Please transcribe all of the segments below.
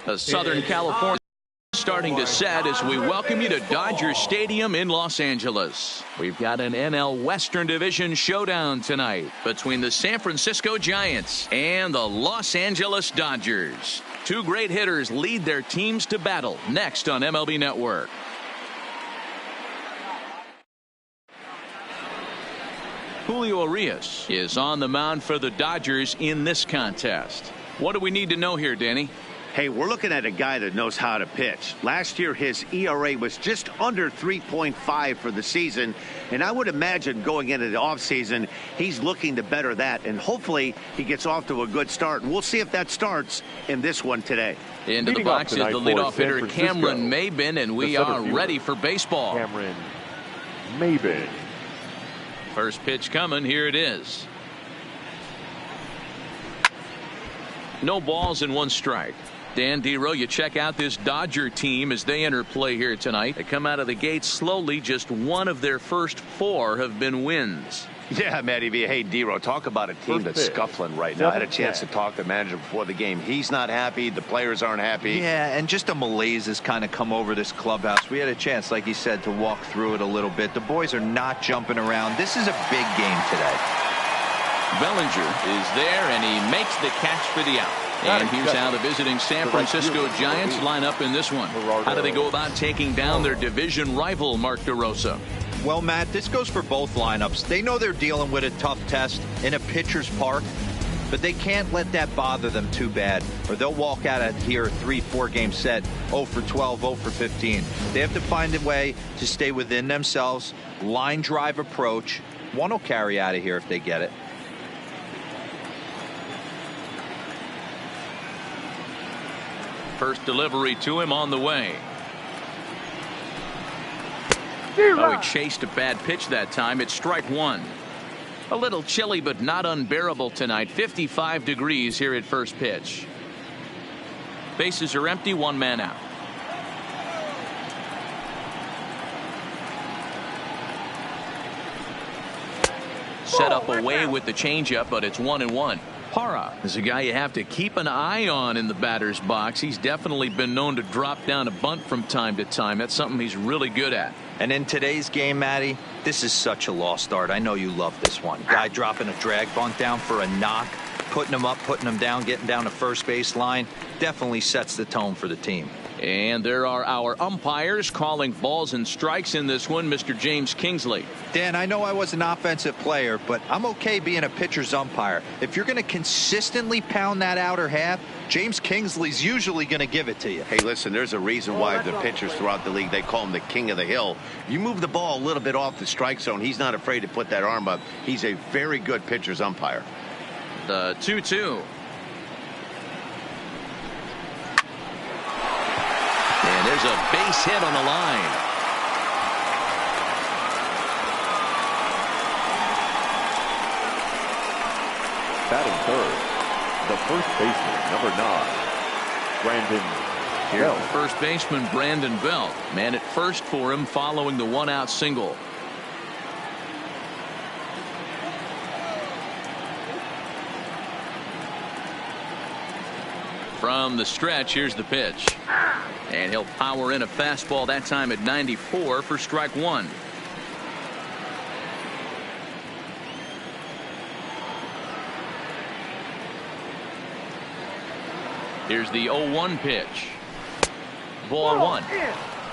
The Southern California starting to set as we welcome you to Dodger Stadium in Los Angeles. We've got an NL Western Division showdown tonight between the San Francisco Giants and the Los Angeles Dodgers. Two great hitters lead their teams to battle next on MLB Network. Julio Urias is on the mound for the Dodgers in this contest. What do we need to know here, Danny? Hey, we're looking at a guy that knows how to pitch. Last year, his ERA was just under 3.5 for the season, and I would imagine going into the offseason, he's looking to better that, and hopefully he gets off to a good start. And we'll see if that starts in this one today. Into the box is the leadoff hitter, Cameron Maybin, and we are ready for baseball. Cameron Maybin. First pitch coming. Here it is. No balls and one strike. Dan Dero, you check out this Dodger team as they enter play here tonight. They come out of the gate slowly. Just one of their first four have been wins. Yeah, Matty V. Hey, Dero, talk about a team that's scuffling right now. I had a chance to talk to the manager before the game. He's not happy. The players aren't happy. Yeah, and just a malaise has kind of come over this clubhouse. We had a chance, like he said, to walk through it a little bit. The boys are not jumping around. This is a big game today. Bellinger is there, and he makes the catch for the out. And here's how the visiting San Francisco Giants line up in this one. How do they go about taking down their division rival, Mark DeRosa? Well, Matt, this goes for both lineups. They know they're dealing with a tough test in a pitcher's park, but they can't let that bother them too bad, or they'll walk out of here a 3-4 game set, 0 for 12, 0 for 15. They have to find a way to stay within themselves, line drive approach. One will carry out of here if they get it. First delivery to him on the way. Oh, he chased a bad pitch that time. It's strike one. A little chilly, but not unbearable tonight. 55 degrees here at first pitch. Bases are empty, one man out. Set up away with the changeup, but it's 1-1. Parra is a guy you have to keep an eye on in the batter's box. He's definitely been known to drop down a bunt from time to time. That's something he's really good at. And in today's game, Matty, this is such a lost art. I know you love this one. Guy dropping a drag bunt down for a knock, putting him up, putting him down, getting down the first base line. Definitely sets the tone for the team. And there are our umpires calling balls and strikes in this one, Mr. James Kingsley. Dan, I know I was an offensive player, but I'm okay being a pitcher's umpire. If you're going to consistently pound that outer half, James Kingsley's usually going to give it to you. Hey, listen, there's a reason why the pitchers throughout the league, they call him the king of the hill. You move the ball a little bit off the strike zone, he's not afraid to put that arm up. He's a very good pitcher's umpire. The 2-2. And there's a base hit on the line. Batting third, the first baseman, number 9, Brandon Belt. First baseman Brandon Belt. Man at first for him following the one-out single. From the stretch, here's the pitch. And he'll power in a fastball, that time at 94 for strike one. Here's the 0-1 pitch. Ball one.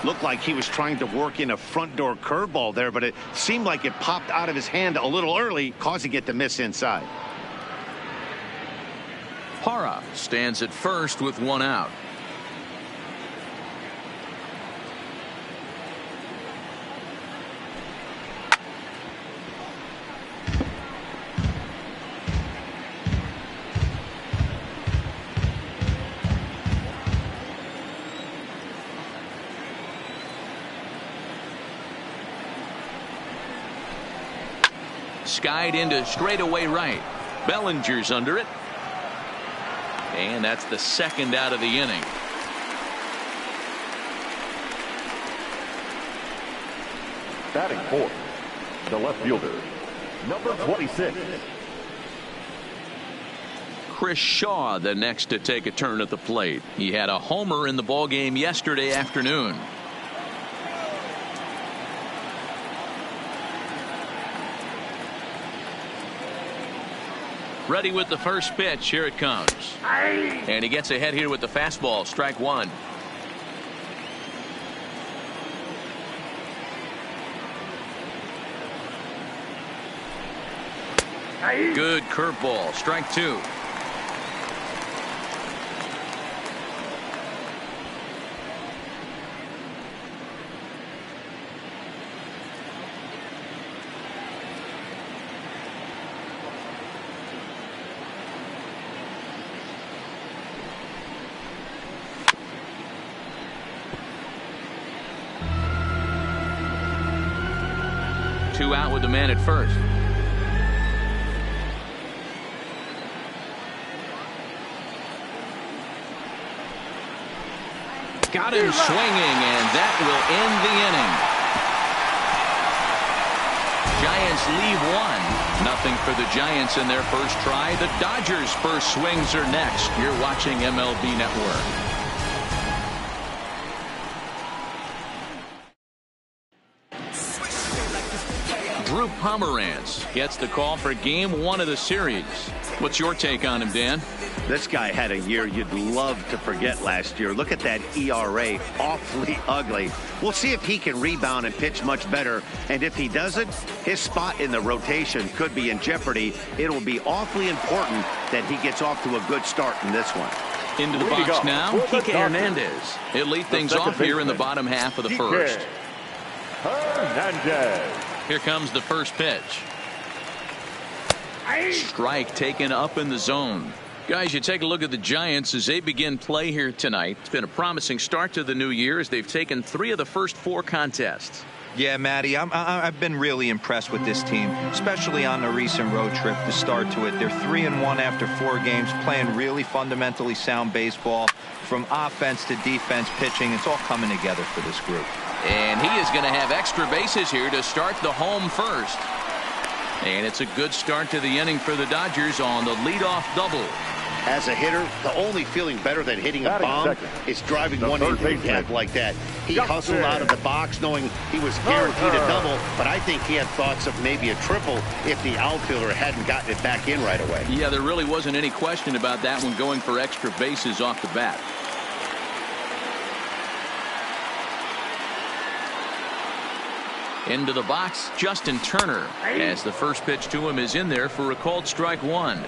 Looked like he was trying to work in a front door curveball there, but it seemed like it popped out of his hand a little early, causing it to miss inside. Parra stands at first with one out. Skied into straightaway right. Bellinger's under it. And that's the second out of the inning. Batting fourth, the left fielder, number 26, Chris Shaw the next to take a turn at the plate. He had a homer in the ballgame yesterday afternoon. Ready with the first pitch. Here it comes. And he gets ahead here with the fastball. Strike one. Good curveball. Strike two. Two out with the man at first. Got him swinging, and that will end the inning. Giants leave 1-0 for the Giants in their first try. The Dodgers' first swings are next. You're watching MLB Network. Drew Pomerantz gets the call for game 1 of the series. What's your take on him, Dan? This guy had a year you'd love to forget last year. Look at that ERA, awfully ugly. We'll see if he can rebound and pitch much better. And if he doesn't, his spot in the rotation could be in jeopardy. It'll be awfully important that he gets off to a good start in this one. Into the box now, Kike Hernandez. He'll lead things off here in the bottom half of the first. Hernandez. Here comes the first pitch. Strike taken up in the zone. Guys, you take a look at the Giants as they begin play here tonight. It's been a promising start to the new year as they've taken 3 of the first 4 contests. Yeah, Matty, I've been really impressed with this team, especially on the recent road trip to start to it. They're 3-1 after 4 games, playing really fundamentally sound baseball. From offense to defense, pitching, it's all coming together for this group. And he is going to have extra bases here to start the home first. And it's a good start to the inning for the Dodgers on the leadoff double. As a hitter, the only feeling better than hitting a bomb is driving one into the gap like that. He hustled out of the box knowing he was guaranteed a double, but I think he had thoughts of maybe a triple if the outfielder hadn't gotten it back in right away. Yeah, there really wasn't any question about that one, going for extra bases off the bat. Into the box, Justin Turner, as the first pitch to him is in there for a called strike one.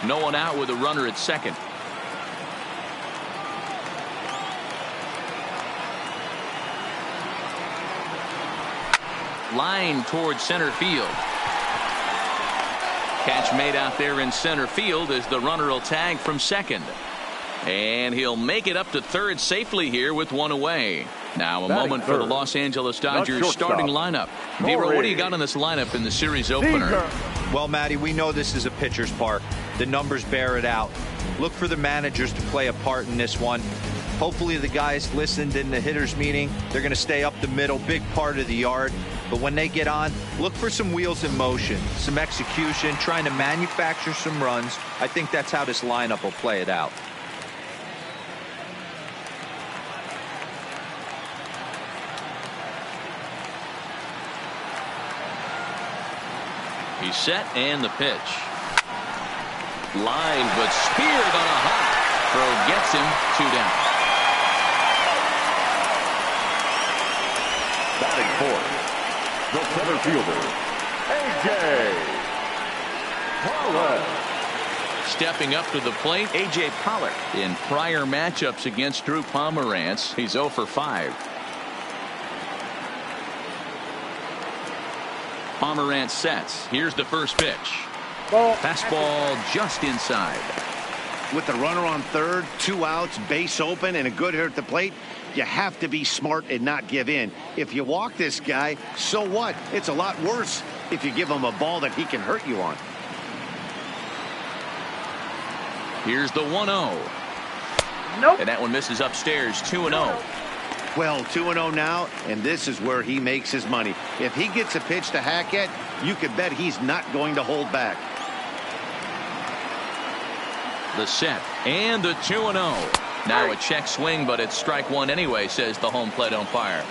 No one out with a runner at second. Line towards center field. Catch made out there in center field as the runner will tag from second. And he'll make it up to third safely here with one away. Now a moment for the Los Angeles Dodgers starting lineup. Nero, what do you got on this lineup in the series opener? Well, Matty, we know this is a pitcher's park. The numbers bear it out. Look for the managers to play a part in this one. Hopefully the guys listened in the hitters meeting. They're going to stay up the middle, big part of the yard. But when they get on, look for some wheels in motion, some execution, trying to manufacture some runs. I think that's how this lineup will play it out. He's set and the pitch. Line but speared on a hop. Throw gets him 2 down. Batting fourth, the center fielder, A.J. Pollock. Stepping up to the plate, A.J. Pollock. In prior matchups against Drew Pomerantz, he's 0 for 5. Pomerantz sets. Here's the first pitch. Fastball just inside. With the runner on third, 2 outs, base open, and a good hitter at the plate, you have to be smart and not give in. If you walk this guy, so what? It's a lot worse if you give him a ball that he can hurt you on. Here's the 1-0. Nope. And that one misses upstairs, 2-0. Well, 2-0 now, and this is where he makes his money. If he gets a pitch to hack at, you can bet he's not going to hold back. The set and the 2-0. Now a check swing, but it's strike one anyway, says the home plate umpire.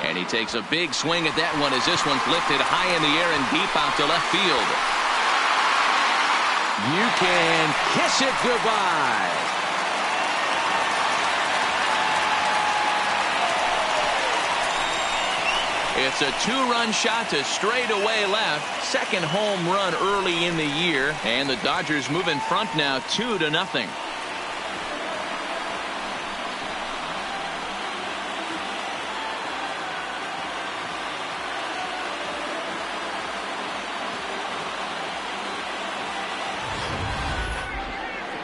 And he takes a big swing at that one as this one's lifted high in the air and deep out to left field. You can kiss it goodbye. It's a two-run shot to straightaway left. Second home run early in the year. And the Dodgers move in front now 2-0.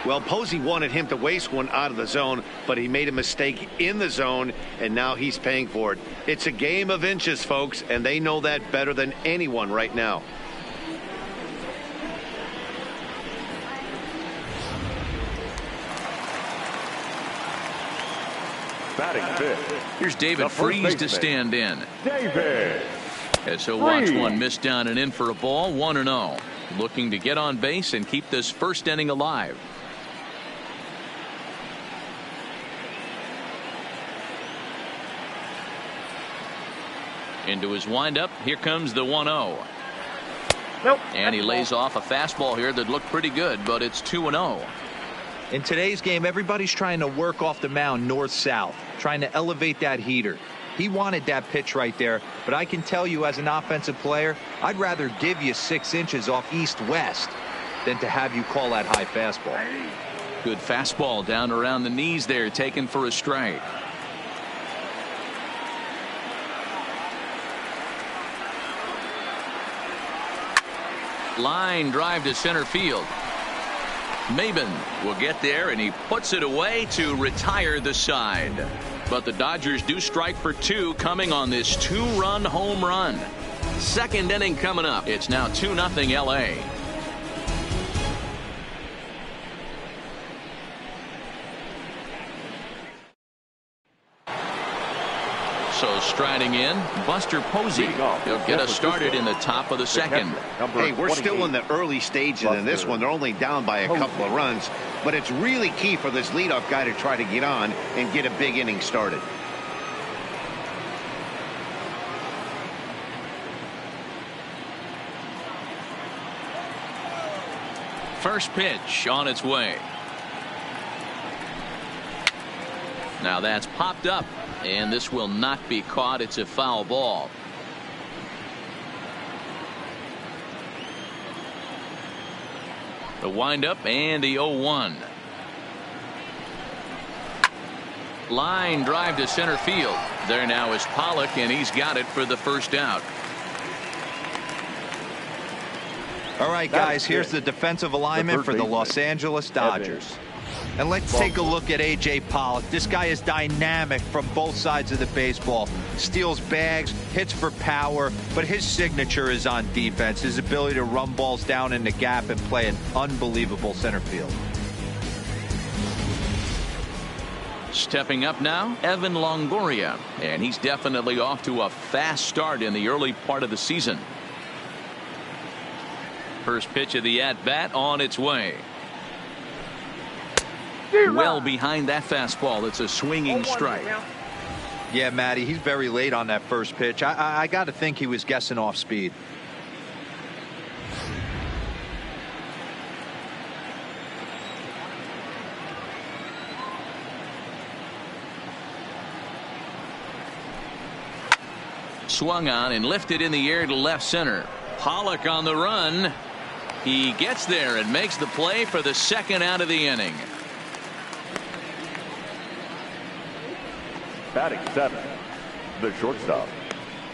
Well, Posey wanted him to waste one out of the zone, but he made a mistake in the zone, and now he's paying for it. It's a game of inches, folks, and they know that better than anyone right now. Batting fifth. Here's David Freese to stand in. David. As he'll watch one miss down and in for a ball, 1-0. Looking to get on base and keep this first inning alive. Into his windup. Here comes the 1-0. Nope. And he lays off a fastball here that looked pretty good, but it's 2-0. In today's game, everybody's trying to work off the mound north-south, trying to elevate that heater. He wanted that pitch right there, but I can tell you as an offensive player, I'd rather give you 6 inches off east-west than to have you call that high fastball. Good fastball down around the knees there, taken for a strike. Line drive to center field. Maben will get there, and he puts it away to retire the side. But the Dodgers do strike for 2 coming on this 2-run home run. Second inning coming up. It's now 2-0 LA. So striding in, Buster Posey. He'll get us started in the top of the second. Hey, we're still in the early stages in this one. They're only down by a couple of runs, but it's really key for this leadoff guy to try to get on and get a big inning started. First pitch on its way. Now that's popped up, and this will not be caught. It's a foul ball. The windup and the 0-1. Line drive to center field. There now is Pollock, and he's got it for the first out. All right, guys, here's the defensive alignment for the Los Angeles Dodgers. And let's take a look at A.J. Pollock. This guy is dynamic from both sides of the baseball. Steals bags, hits for power, but his signature is on defense. His ability to run balls down in the gap and play an unbelievable center field. Stepping up now, Evan Longoria. And he's definitely off to a fast start in the early part of the season. First pitch of the at-bat on its way. Well behind that fastball. It's a swinging strike. Yeah, Matty, he's very late on that first pitch. I got to think he was guessing off speed. Swung on and lifted in the air to left center. Pollock on the run. He gets there and makes the play for the second out of the inning. Batting seventh, the shortstop,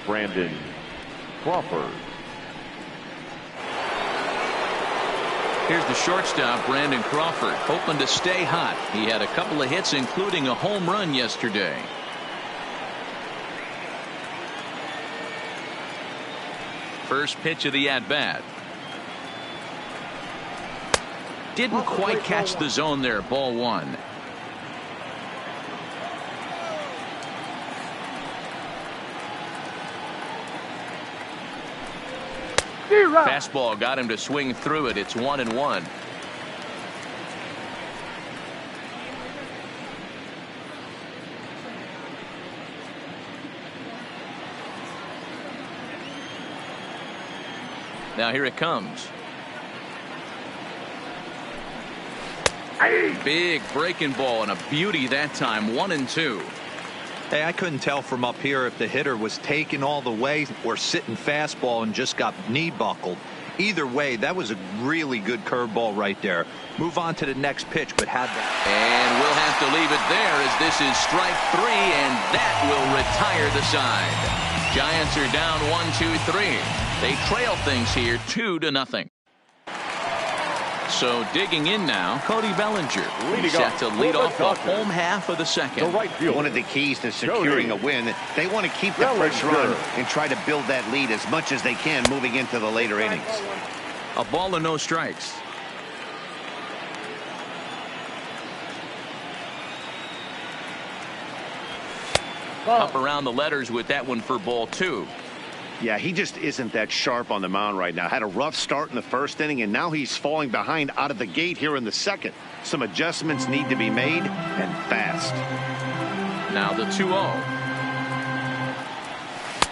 Brandon Crawford. Here's the shortstop, Brandon Crawford, hoping to stay hot. He had a couple of hits, including a home run yesterday. First pitch of the at-bat. Didn't quite catch the zone there. Ball one. Fastball got him to swing through it. It's 1-1. Now here it comes. Big breaking ball and a beauty that time. 1-2. Hey, I couldn't tell from up here if the hitter was taking all the way or sitting fastball and just got knee buckled. Either way, that was a really good curveball right there. Move on to the next pitch, but had that. And we'll have to leave it there as this is strike three, and that will retire the side. Giants are down 1-2-3. They trail things here 2-0. So digging in now, Cody Bellinger set to lead off the home half of the second. One of the keys to securing a win, they want to keep the pressure on and try to build that lead as much as they can moving into the later innings. A ball and no strikes. Up around the letters with that one for ball two. Yeah, he just isn't that sharp on the mound right now. Had a rough start in the first inning, and now he's falling behind out of the gate here in the second. Some adjustments need to be made, and fast. Now the 2-0.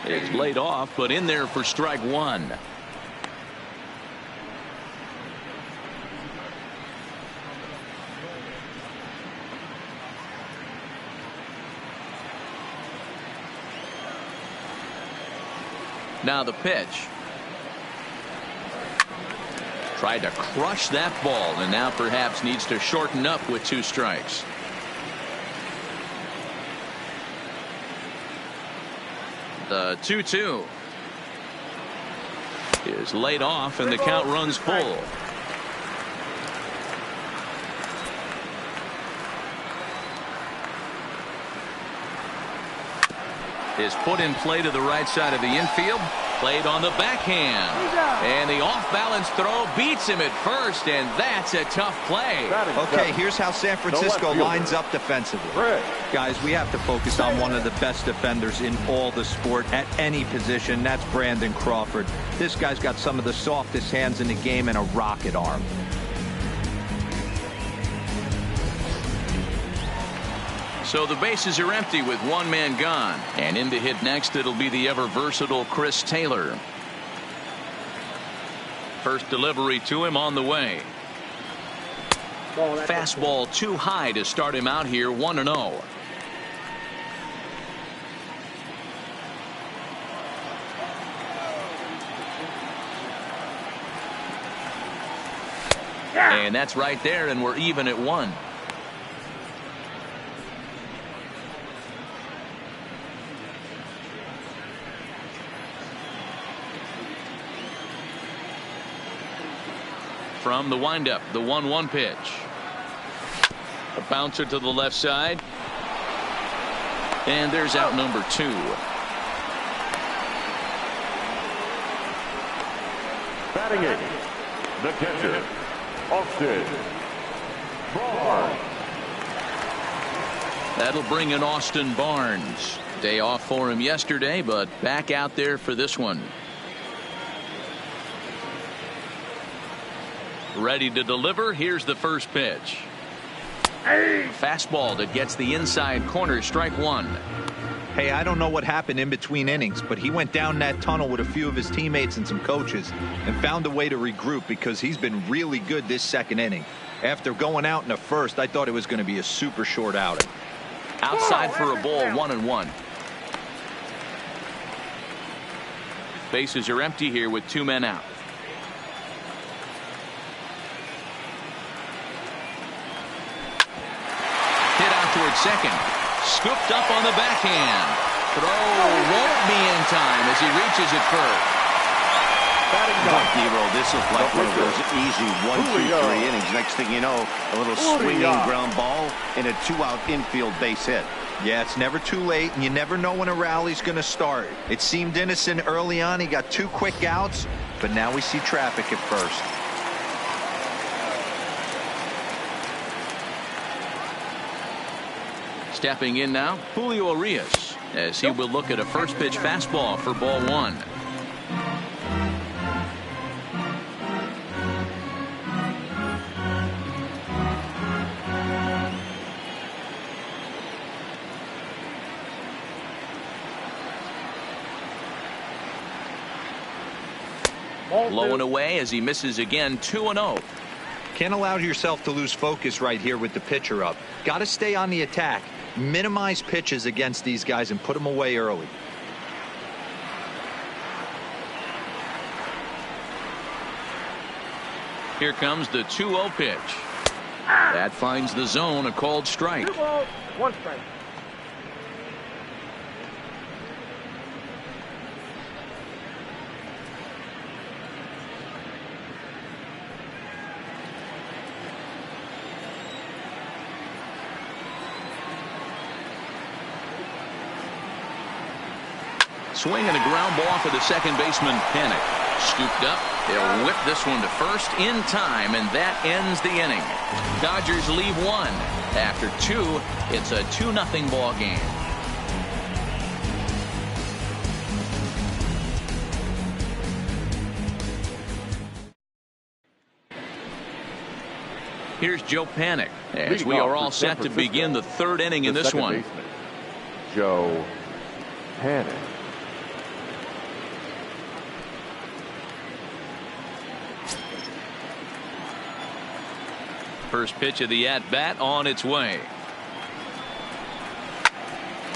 It's laid off, but in there for strike one. Now the pitch. Tried to crush that ball, and now perhaps needs to shorten up with 2 strikes. The 2-2 is laid off, and the count runs full. Is put in play to the right side of the infield. Played on the backhand. And the off-balance throw beats him at first, and that's a tough play. Okay, here's how San Francisco lines up defensively. Guys, we have to focus on one of the best defenders in all the sport at any position. That's Brandon Crawford. This guy's got some of the softest hands in the game and a rocket arm. So the bases are empty with one man gone. And in to hit next, it'll be the ever-versatile Chris Taylor. First delivery to him on the way. Fastball too high to start him out here, 1-0. And that's right there, and we're even at 1. From the windup, the 1-1 pitch. A bouncer to the left side. And there's out number 2. Batting 8, the catcher, Austin Barnes. That'll bring in Austin Barnes. Day off for him yesterday, but back out there for this one. Ready to deliver. Here's the first pitch. Fastball that gets the inside corner, strike 1. Hey, I don't know what happened in between innings, but he went down that tunnel with a few of his teammates and some coaches and found a way to regroup because he's been really good this second inning. After going out in the first, I thought it was going to be a super short outing. Outside for a ball, 1-1. Bases are empty here with 2 men out. Towards second. Scooped up on the backhand. Throw won't be in time as he reaches it first. Hero, this looks like one of those easy 1, 2, 3 innings. Next thing you know, a little swinging ground ball and a 2-out infield base hit. Yeah, it's never too late, and you never know when a rally's going to start. It seemed innocent early on. He got 2 quick outs, but now we see traffic at first. Stepping in now, Julio Urias, as he will look at a first pitch fastball for ball 1. Blowing away as he misses again, 2-0. Can't allow yourself to lose focus right here with the pitcher up. Got to stay on the attack. Minimize pitches against these guys and put them away early. Here comes the 2-0 pitch. That finds the zone, a called strike. 2 balls, 1 strike. Swing and a ground ball for the second baseman, Panic. Scooped up. He'll whip this one to first in time, and that ends the inning. Dodgers leave 1. After 2, it's a 2-0 ball game. Here's Joe Panic as we are all set to begin the 3rd inning in this one. Joe Panic. First pitch of the at-bat on its way.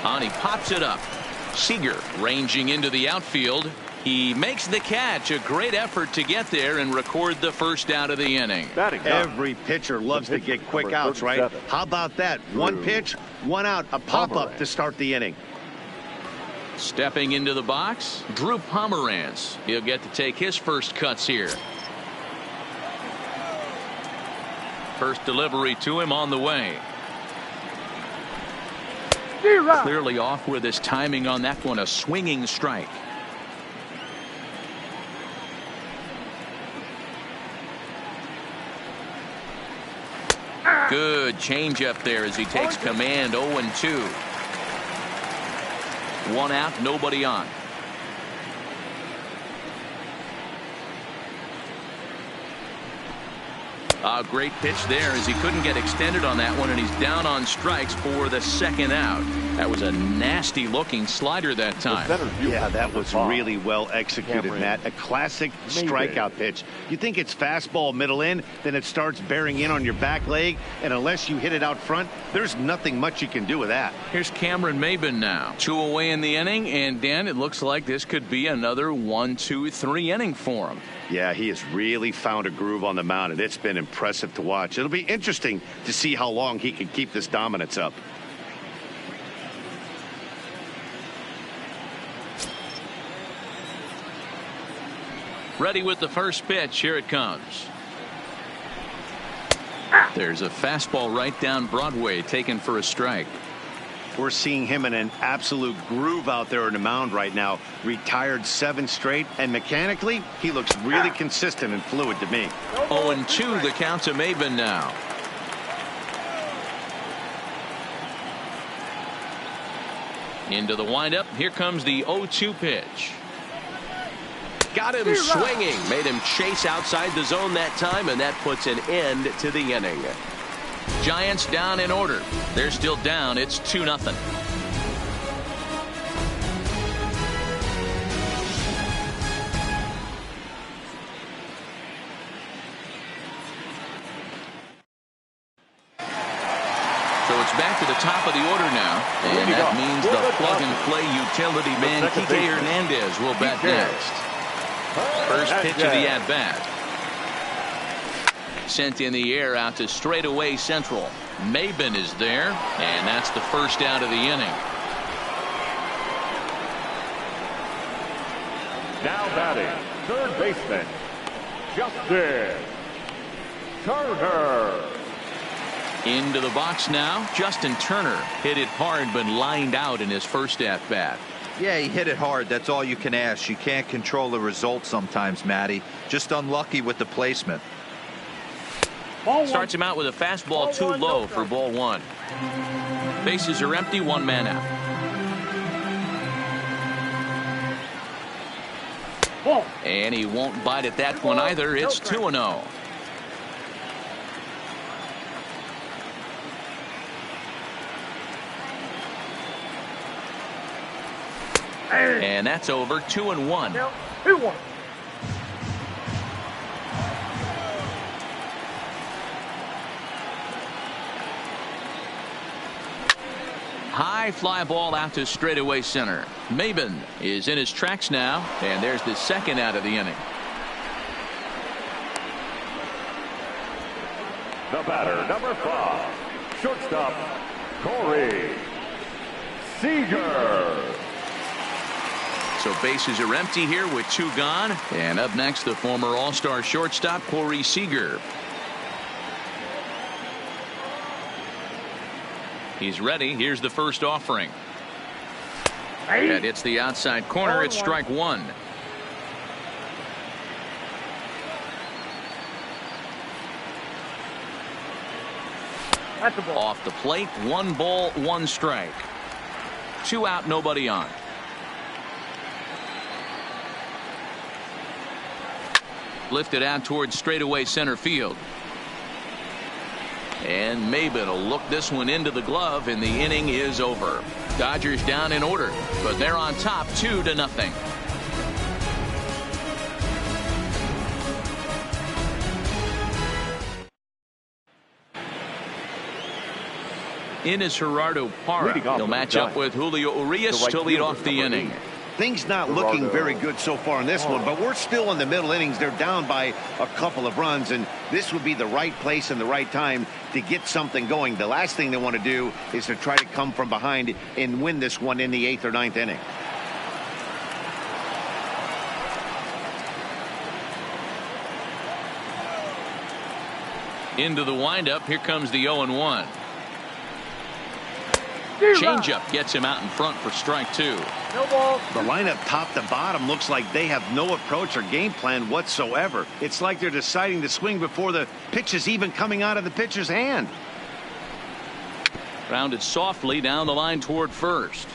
On, he pops it up. Seager ranging into the outfield. He makes the catch. A great effort to get there and record the first out of the inning. Every pitcher loves to get quick outs, right? How about that? 1 pitch, 1 out, a pop-up to start the inning. Stepping into the box, Drew Pomeranz. He'll get to take his first cuts here. First delivery to him on the way. Clearly off with his timing on that one, a swinging strike. Good changeup there as he takes command. 0-2. 1 out, nobody on. A great pitch there as he couldn't get extended on that one, and he's down on strikes for the 2nd out. That was a nasty looking slider that time. Yeah, that was really well executed, Matt. A classic strikeout pitch. You think it's fastball middle in, then it starts bearing in on your back leg, and unless you hit it out front, there's nothing much you can do with that. Here's Cameron Maben now. 2 away in the inning, and Dan, it looks like this could be another 1, 2, 3 inning for him. Yeah, he has really found a groove on the mound, and it's been impressive to watch. It'll be interesting to see how long he can keep this dominance up. Ready with the first pitch. Here it comes. There's a fastball right down Broadway, taken for a strike. We're seeing him in an absolute groove out there in the mound right now. Retired 7 straight, and mechanically, he looks really consistent and fluid to me. 0-2 the count to Maben now. Into the windup. Here comes the 0-2 pitch. Got him swinging. Made him chase outside the zone that time, and that puts an end to the inning. Giants down in order. They're still down. It's 2-0. So it's back to the top of the order now, and that means the plug-and-play utility man Kike Hernandez will bat next. First pitch of the at-bat. Sent in the air out to straightaway central. Maben is there, and that's the first out of the inning. Now batting, third baseman, Justin Turner. Into the box now. Justin Turner hit it hard but lined out in his first at-bat. Yeah, he hit it hard. That's all you can ask. You can't control the result sometimes, Matty. Just unlucky with the placement. Starts him out with a fastball too low for ball one. Bases are empty, one man out. And he won't bite at that one either. It's 2-0. And that's over. 2-1. 2-1. High fly ball out to straightaway center. Maben is in his tracks now, and there's the second out of the inning. The batter, number 5, shortstop, Corey Seager. So bases are empty here with 2 gone. And up next, the former All-Star shortstop, Corey Seager. He's ready. Here's the first offering. That hits the outside corner. It's strike one. That's a ball. Off the plate, 1 ball, 1 strike. 2 out, nobody on. Lifted out towards straightaway center field. And Maben will look this one into the glove, and the inning is over. Dodgers down in order, but they're on top 2-0. In is Gerardo Parra. He'll match up with Julio Urias to lead off the inning. Things not looking very good so far in this one, but we're still in the middle innings. They're down by a couple of runs, and this would be the right place and the right time to get something going. The last thing they want to do is to try to come from behind and win this one in the 8th or 9th inning. Into the windup. Here comes the 0-1. Changeup gets him out in front for strike 2. No ball. The lineup top to bottom looks like they have no approach or game plan whatsoever. It's like they're deciding to swing before the pitch is even coming out of the pitcher's hand. Rounded softly down the line toward first.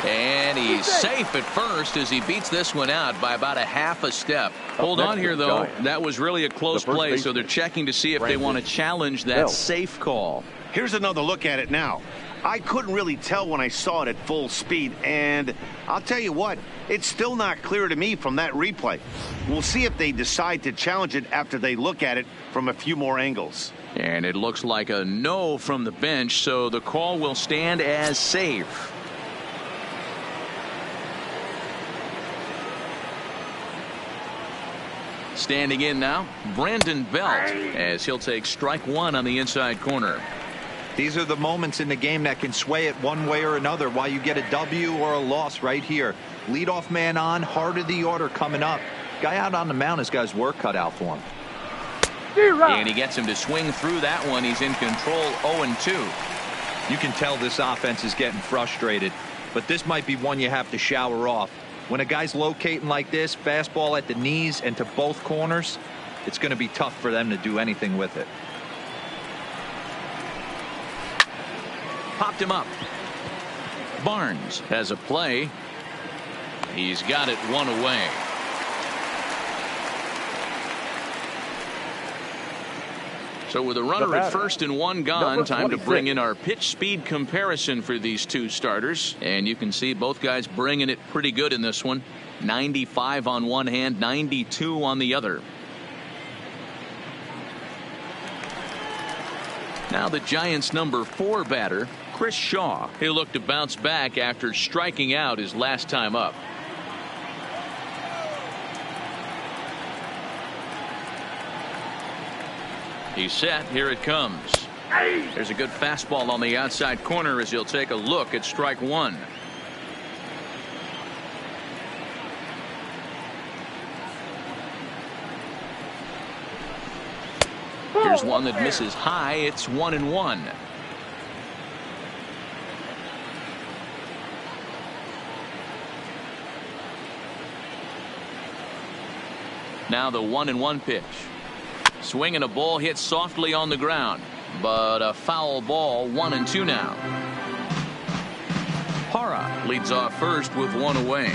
And he's safe at first as he beats this one out by about a half a step. Hold on here, though. That was really a close play, so they're checking to see if they want to challenge that safe call. Here's another look at it now. I couldn't really tell when I saw it at full speed, and I'll tell you what, it's still not clear to me from that replay. We'll see if they decide to challenge it after they look at it from a few more angles. And it looks like a no from the bench, so the call will stand as safe. Standing in now, Brandon Belt, as he'll take strike 1 on the inside corner. These are the moments in the game that can sway it one way or another, while you get a W or a loss right here. Leadoff man on, heart of the order coming up. Guy out on the mound has got his work cut out for him. And he gets him to swing through that one. He's in control, 0-2. You can tell this offense is getting frustrated, but this might be one you have to shower off. When a guy's locating like this, fastball at the knees and to both corners, it's going to be tough for them to do anything with it. Popped him up. Barnes has a play. He's got it 1 away. So with a runner at first and 1 gone, time to bring in our pitch speed comparison for these two starters. And you can see both guys bringing it pretty good in this one. 95 on one hand, 92 on the other. Now the Giants' number 4 batter, Chris Shaw. He'll look to bounce back after striking out his last time up. He's set. Here it comes. There's a good fastball on the outside corner as he'll take a look at strike 1. Here's one that misses high. It's 1-1. Now the 1-1 pitch. Swinging a ball hit softly on the ground, but a foul ball. 1-2 now. Parra leads off first with one away.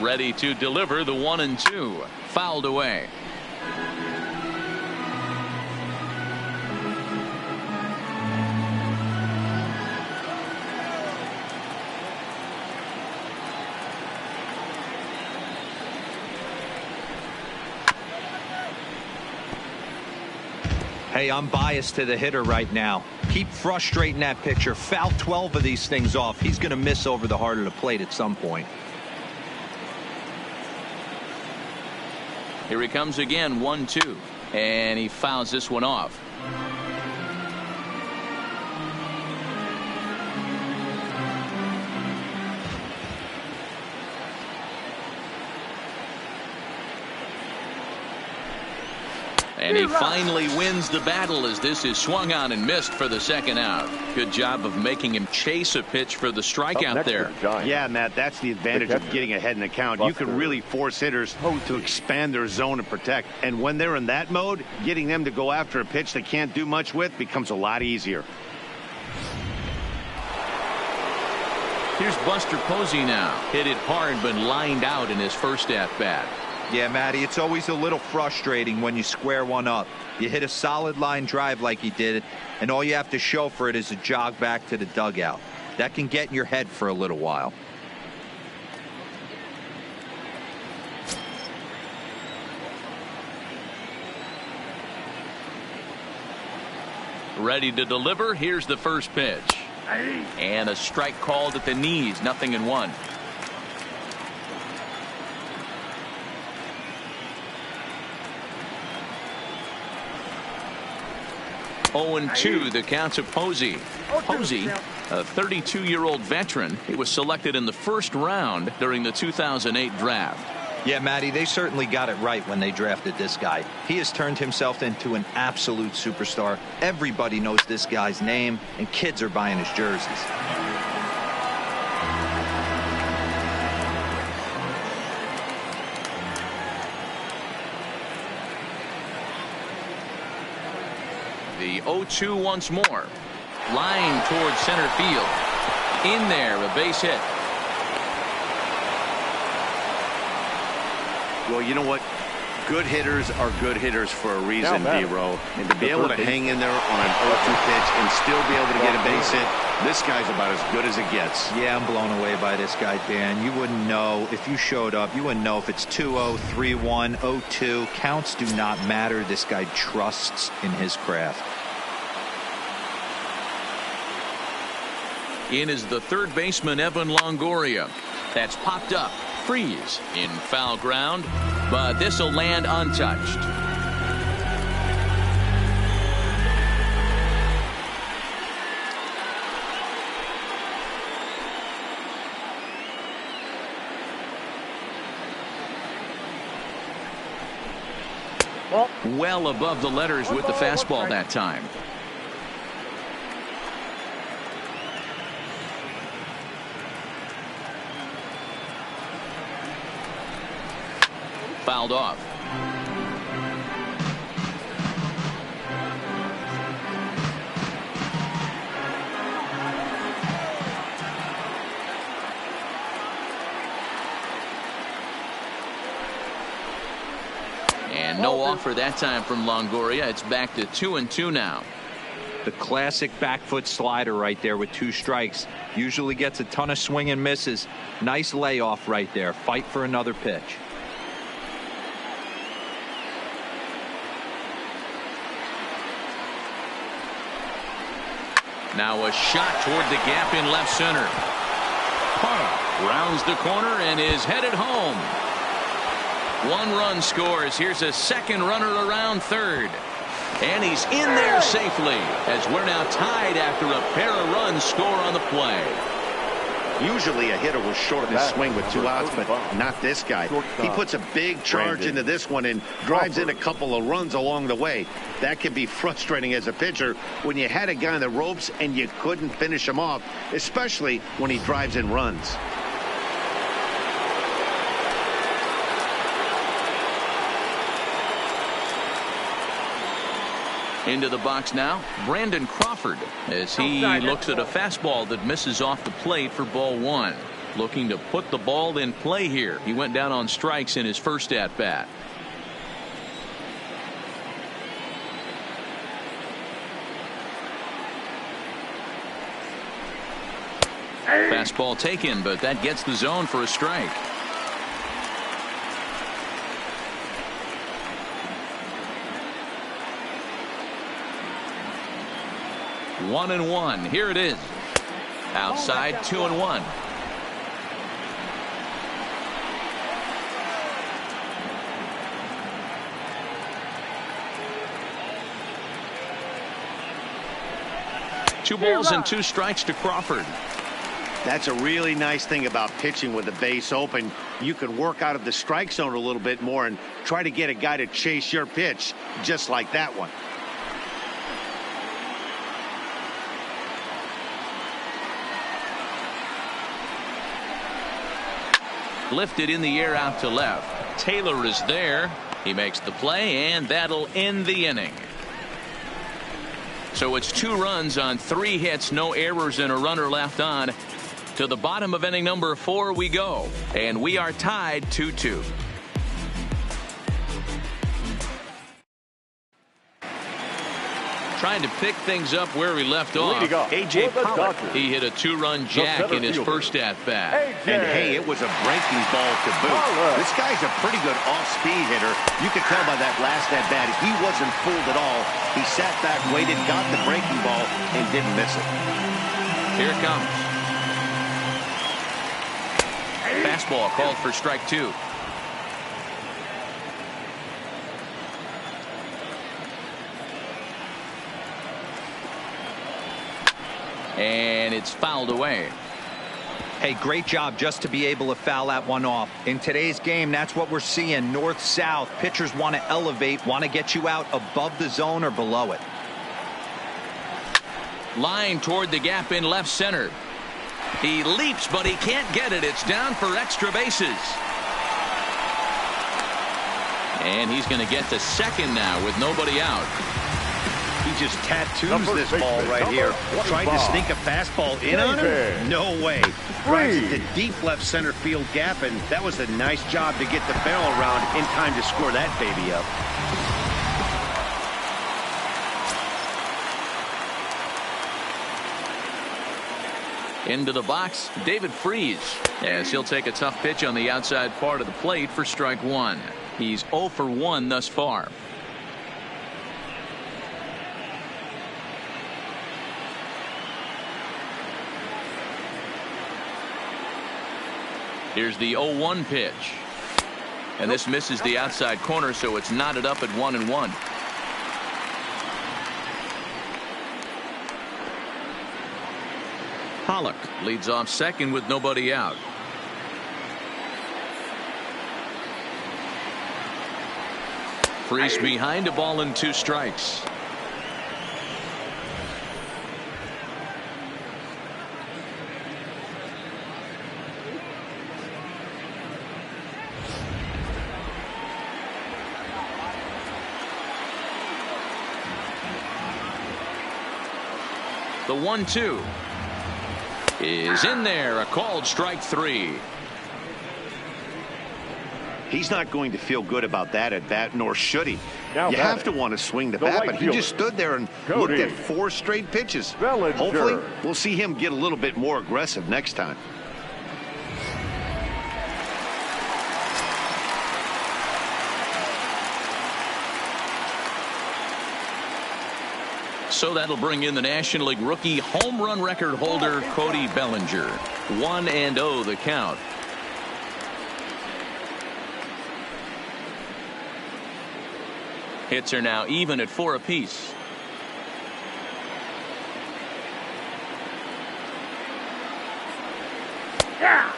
Ready to deliver the 1-2. Fouled away. Hey, I'm biased to the hitter right now. Keep frustrating that pitcher. Foul 12 of these things off. He's going to miss over the heart of the plate at some point. Here he comes again, 1-2, and he fouls this one off. And he finally wins the battle as this is swung on and missed for the second out. Good job of making him chase a pitch for the strikeout there. Yeah, Matt, that's the advantage of getting ahead in the count. You can really force hitters to expand their zone and protect. And when they're in that mode, getting them to go after a pitch they can't do much with becomes a lot easier. Here's Buster Posey now. Hit it hard but lined out in his first at-bat. Yeah, Matty, it's always a little frustrating when you square one up. You hit a solid line drive like he did, and all you have to show for it is a jog back to the dugout. That can get in your head for a little while. Ready to deliver. Here's the first pitch. And a strike called at the knees. 0-1. 0-2 the count to Posey. Posey, a 32-year-old veteran. He was selected in the first round during the 2008 draft. Yeah, Matty, they certainly got it right when they drafted this guy. He has turned himself into an absolute superstar. Everybody knows this guy's name, and kids are buying his jerseys. The 0-2 once more. Line towards center field. In there, a base hit. Well, you know what? Good hitters are good hitters for a reason, D-Row. And to be able to hang in there on an 0-2 pitch and still be able to get a base hit, this guy's about as good as it gets. Yeah, I'm blown away by this guy, Dan. You wouldn't know if you showed up. You wouldn't know if it's 2-0, 3-1, 0-2. Counts do not matter. This guy trusts in his craft. In is the third baseman, Evan Longoria. That's popped up. Freeze in foul ground, but this will land untouched. Well above the letters with the fastball that time. Fouled off. And no offer that time from Longoria. It's back to 2-2 now. The classic back foot slider right there with 2 strikes. Usually gets a ton of swing and misses. Nice layoff right there. Fight for another pitch. Now a shot toward the gap in left center. Parra Rounds the corner and is headed home. 1 run scores. Here's a second runner around third. And he's in there safely as we're now tied after a pair of runs score on the play. Usually a hitter will shorten his swing with 2 outs, but not this guy. He puts a big charge into this one and drives in a couple of runs along the way. That can be frustrating as a pitcher when you had a guy on the ropes and you couldn't finish him off, especially when he drives in runs. Into the box now, Brandon Crawford, as he looks at a fastball that misses off the plate for ball 1. Looking to put the ball in play here. He went down on strikes in his first at bat. Fastball taken, but that gets the zone for a strike. One and one. Here it is. Outside, 2-1. Two balls and 2 strikes to Crawford. That's a really nice thing about pitching with the base open. You can work out of the strike zone a little bit more and try to get a guy to chase your pitch, just like that one. Lifted in the air out to left. Taylor is there. He makes the play, and that'll end the inning. So it's 2 runs on 3 hits, no errors, and a runner left on. To the bottom of inning number 4 we go, and we are tied 2-2. Trying to pick things up where we left off. A.J. Pollock. He hit a 2-run jack in his first at-bat. And hey, it was a breaking ball to boot. This guy's a pretty good off-speed hitter. You could tell by that last at-bat he wasn't fooled at all. He sat back, waited, got the breaking ball, and didn't miss it. Here it comes. Fastball called for strike 2. And it's fouled away. Hey, great job just to be able to foul that one off. In today's game, that's what we're seeing. North-south. Pitchers want to elevate, want to get you out above the zone or below it. Line toward the gap in left center. He leaps, but he can't get it. It's down for extra bases. And he's going to get to second now with nobody out. He just tattoos this ball right here. Tried to sneak a fastball in on him? No way. Drives it to deep left center field gap, and that was a nice job to get the barrel around in time to score that baby up. Into the box, David Freese, as he'll take a tough pitch on the outside part of the plate for strike 1. He's 0 for 1 thus far. Here's the 0-1 pitch. And this misses the outside corner, so it's knotted up at 1-1. Pollock leads off second with nobody out. Freese behind, a ball and 2 strikes. The 1-2 is in there, a called strike 3. He's not going to feel good about that at bat, nor should he. You have to want to swing the bat, but he just stood there and looked at 4 straight pitches. Hopefully, we'll see him get a little bit more aggressive next time. So that'll bring in the National League rookie home run record holder, Cody Bellinger. 1-0 the count. Hits are now even at 4 apiece.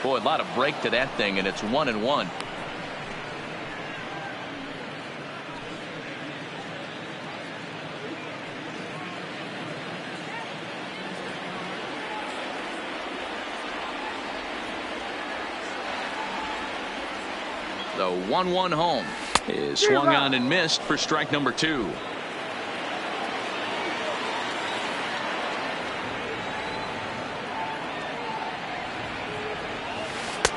Boy, a lot of break to that thing, and it's 1-1. The 1-1 home is swung on and missed for strike number 2.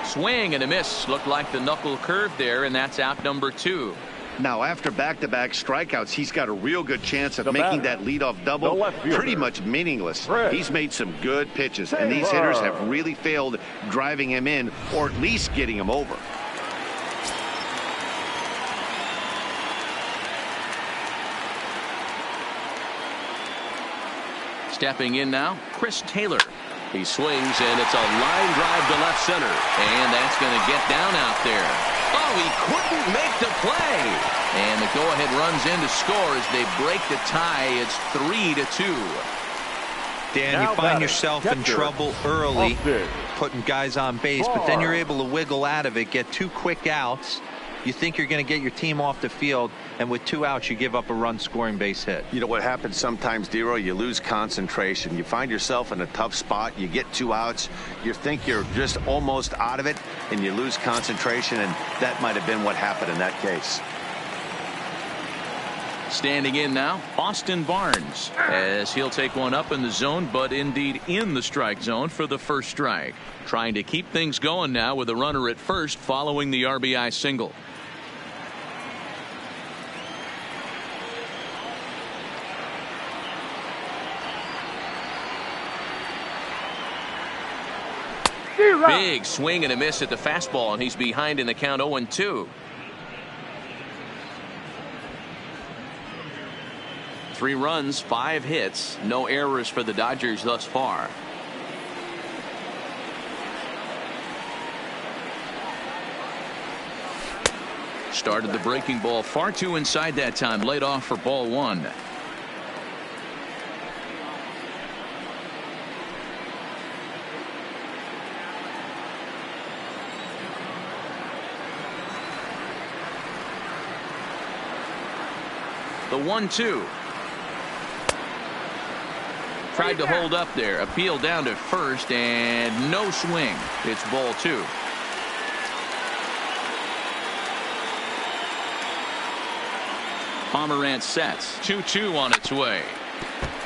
Swing and a miss. Looked like the knuckle curve there, and that's out number 2. Now, after back-to-back strikeouts, he's got a real good chance of making that leadoff double pretty much meaningless. He's made some good pitches, and these hitters have really failed driving him in or at least getting him over. Stepping in now, Chris Taylor. He swings, and it's a line drive to left center. And that's going to get down out there. Oh, he couldn't make the play. And the go-ahead runs in to score as they break the tie. It's 3-2. Dan, you find yourself in trouble early, putting guys on base, but then you're able to wiggle out of it, get 2 quick outs. You think you're going to get your team off the field, and with 2 outs, you give up a run-scoring base hit. You know what happens sometimes, Dero? You lose concentration. You find yourself in a tough spot. You get 2 outs. You think you're just almost out of it, and you lose concentration, and that might have been what happened in that case. Standing in now, Austin Barnes, as he'll take one up in the zone, but indeed in the strike zone for the first strike. Trying to keep things going now with a runner at first following the RBI single. Big swing and a miss at the fastball, and he's behind in the count 0-2. 3 runs, 5 hits, no errors for the Dodgers thus far. Started the breaking ball far too inside that time, laid off for ball 1. The 1-2. Tried to hold up there. Appeal down to first, and no swing. It's ball 2. Pomerantz sets. 2-2 on its way.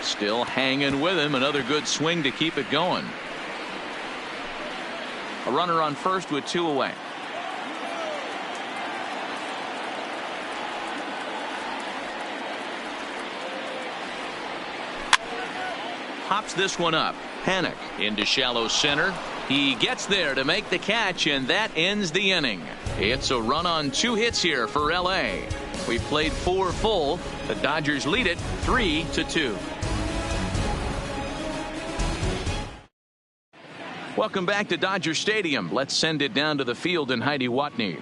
Still hanging with him. Another good swing to keep it going. A runner on first with 2 away. Pops this one up. Panic into shallow center. He gets there to make the catch, and that ends the inning. It's a run on 2 hits here for L.A. We played 4 full. The Dodgers lead it 3-2. Welcome back to Dodger Stadium. Let's send it down to the field in Heidi Watney.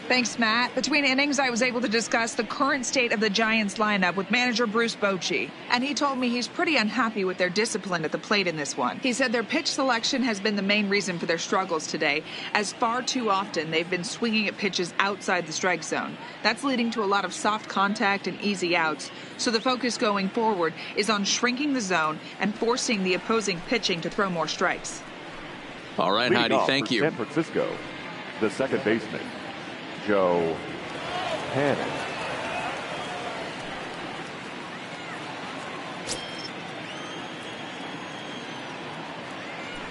Thanks, Matt. Between innings, I was able to discuss the current state of the Giants lineup with manager Bruce Bochy, and he told me he's pretty unhappy with their discipline at the plate in this one. He said their pitch selection has been the main reason for their struggles today, as far too often they've been swinging at pitches outside the strike zone. That's leading to a lot of soft contact and easy outs, so the focus going forward is on shrinking the zone and forcing the opposing pitching to throw more strikes. All right, Heidi, thank you. San Francisco, the second baseman, Joe Panic.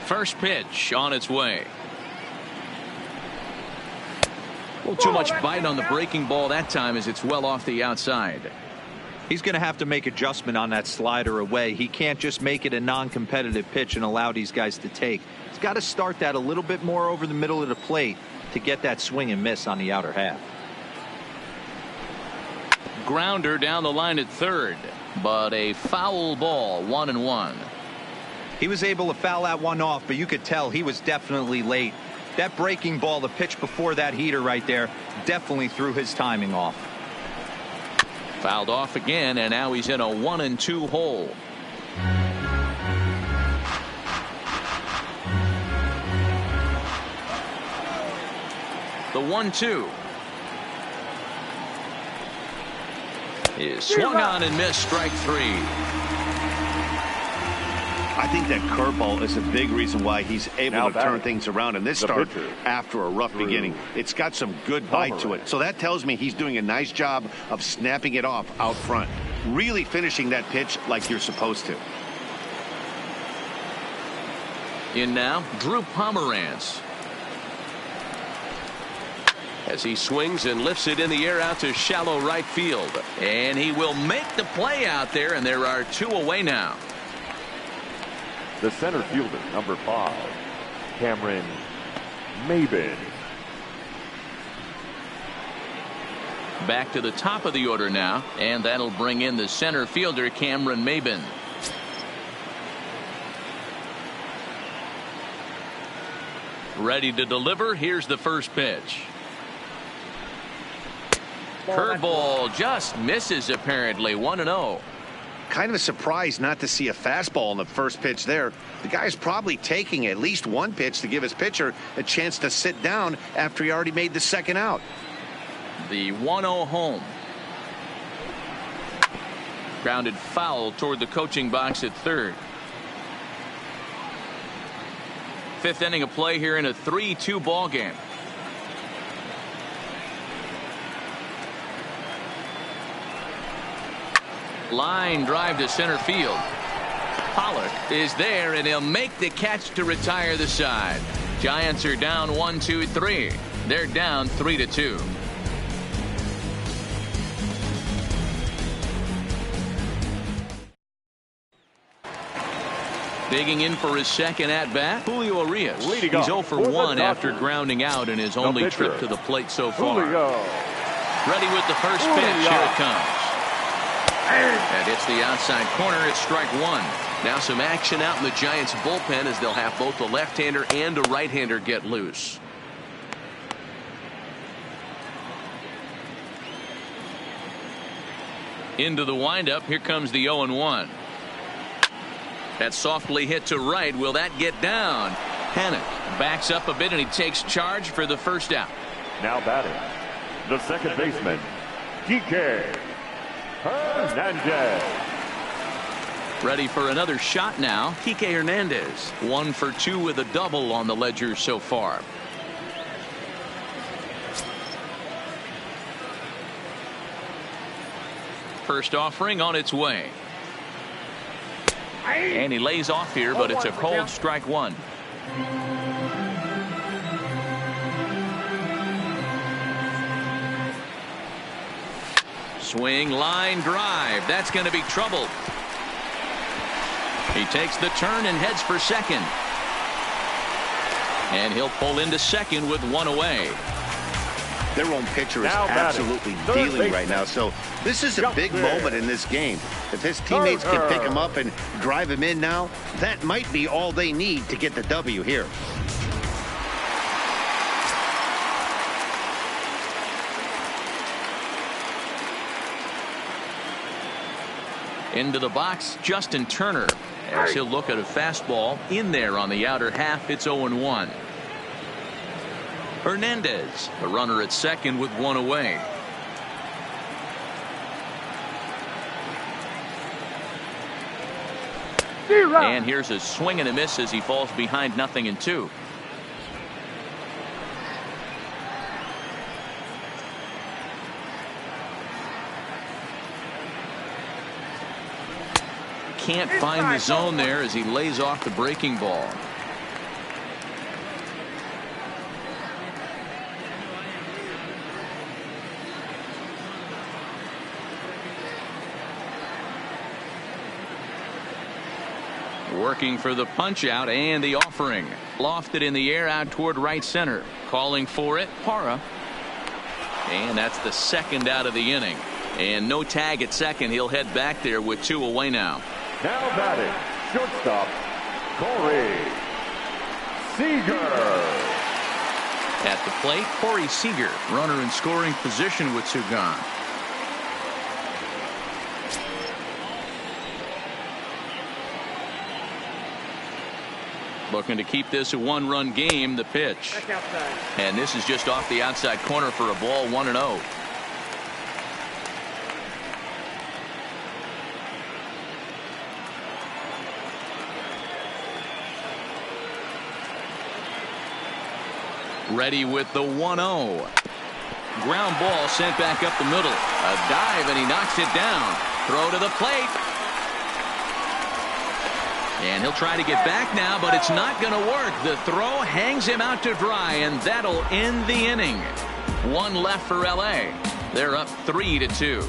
First pitch on its way. A little too much bite on the breaking ball that time as it's well off the outside. He's going to have to make adjustment on that slider away. He can't just make it a non-competitive pitch and allow these guys to take. He's got to start that a little bit more over the middle of the plate to get that swing and miss on the outer half. Grounder down the line at third, but a foul ball, 1-1. He was able to foul that one off, but you could tell he was definitely late. That breaking ball, the pitch before that heater right there, definitely threw his timing off. Fouled off again, and now he's in a 1-2 hole. The 1-2 is swung on and missed, strike three. I think that curveball is a big reason why he's able to turn things around in this start after a rough beginning. It's got some good bite to it. So that tells me he's doing a nice job of snapping it off out front. Really finishing that pitch like you're supposed to. In now, Drew Pomeranz. As he swings and lifts it in the air out to shallow right field. And he will make the play out there, and there are two away now. The center fielder, number 5, Cameron Maybin. Back to the top of the order now, and that'll bring in the center fielder, Cameron Maybin. Ready to deliver. Here's the first pitch. Curveball just misses, apparently. 1-0. Kind of a surprise not to see a fastball in the first pitch there. The guy's probably taking at least one pitch to give his pitcher a chance to sit down after he already made the second out. The 1-0 home. Grounded foul toward the coaching box at third. Fifth inning of play here in a 3-2 ball game. Line drive to center field. Pollock is there, and he'll make the catch to retire the side. Giants are down 1-2-3. They're down 3-2. Digging in for his second at bat, Julio Urias. He's 0 for 1 after grounding out in his only trip to the plate so far. Ready with the first pitch. Here it comes. That hits the outside corner. It's strike one. Now some action out in the Giants bullpen as they'll have both a left-hander and a right-hander get loose. Into the windup. Here comes the 0-1. That's softly hit to right. Will that get down? Hannock backs up a bit and he takes charge for the first out. Now batting, the second baseman, Kike Hernandez. Ready for another shot now. Kike Hernandez 1 for 2 with a double on the ledger so far. First offering on its way. And he lays off here, but it's a cold strike one. Swing, line drive. That's going to be trouble. He takes the turn and heads for second. And he'll pull into second with one away. Their own pitcher is absolutely dealing right now. So this is a big moment in this game. If his teammates can pick him up and drive him in now, that might be all they need to get the W here. Into the box, Justin Turner, as he'll look at a fastball in there on the outer half. It's 0-1. Hernandez, a runner at second with one away. And here's a swing and a miss as he falls behind 0-2. Can't find the zone there as he lays off the breaking ball. Working for the punch out and the offering. Lofted in the air out toward right center. Calling for it, Parra. And that's the second out of the inning. And no tag at second. He'll head back there with two away now. Now batting, shortstop, Corey Seager. At the plate, Corey Seager, runner in scoring position with two gone. Looking to keep this a one-run game. The pitch. And this is just off the outside corner for a ball, 1-0. Ready with the 1-0. Ground ball sent back up the middle. A dive, and he knocks it down. Throw to the plate. And he'll try to get back now, but it's not going to work. The throw hangs him out to dry, and that'll end the inning. One left for L.A. They're up 3-2.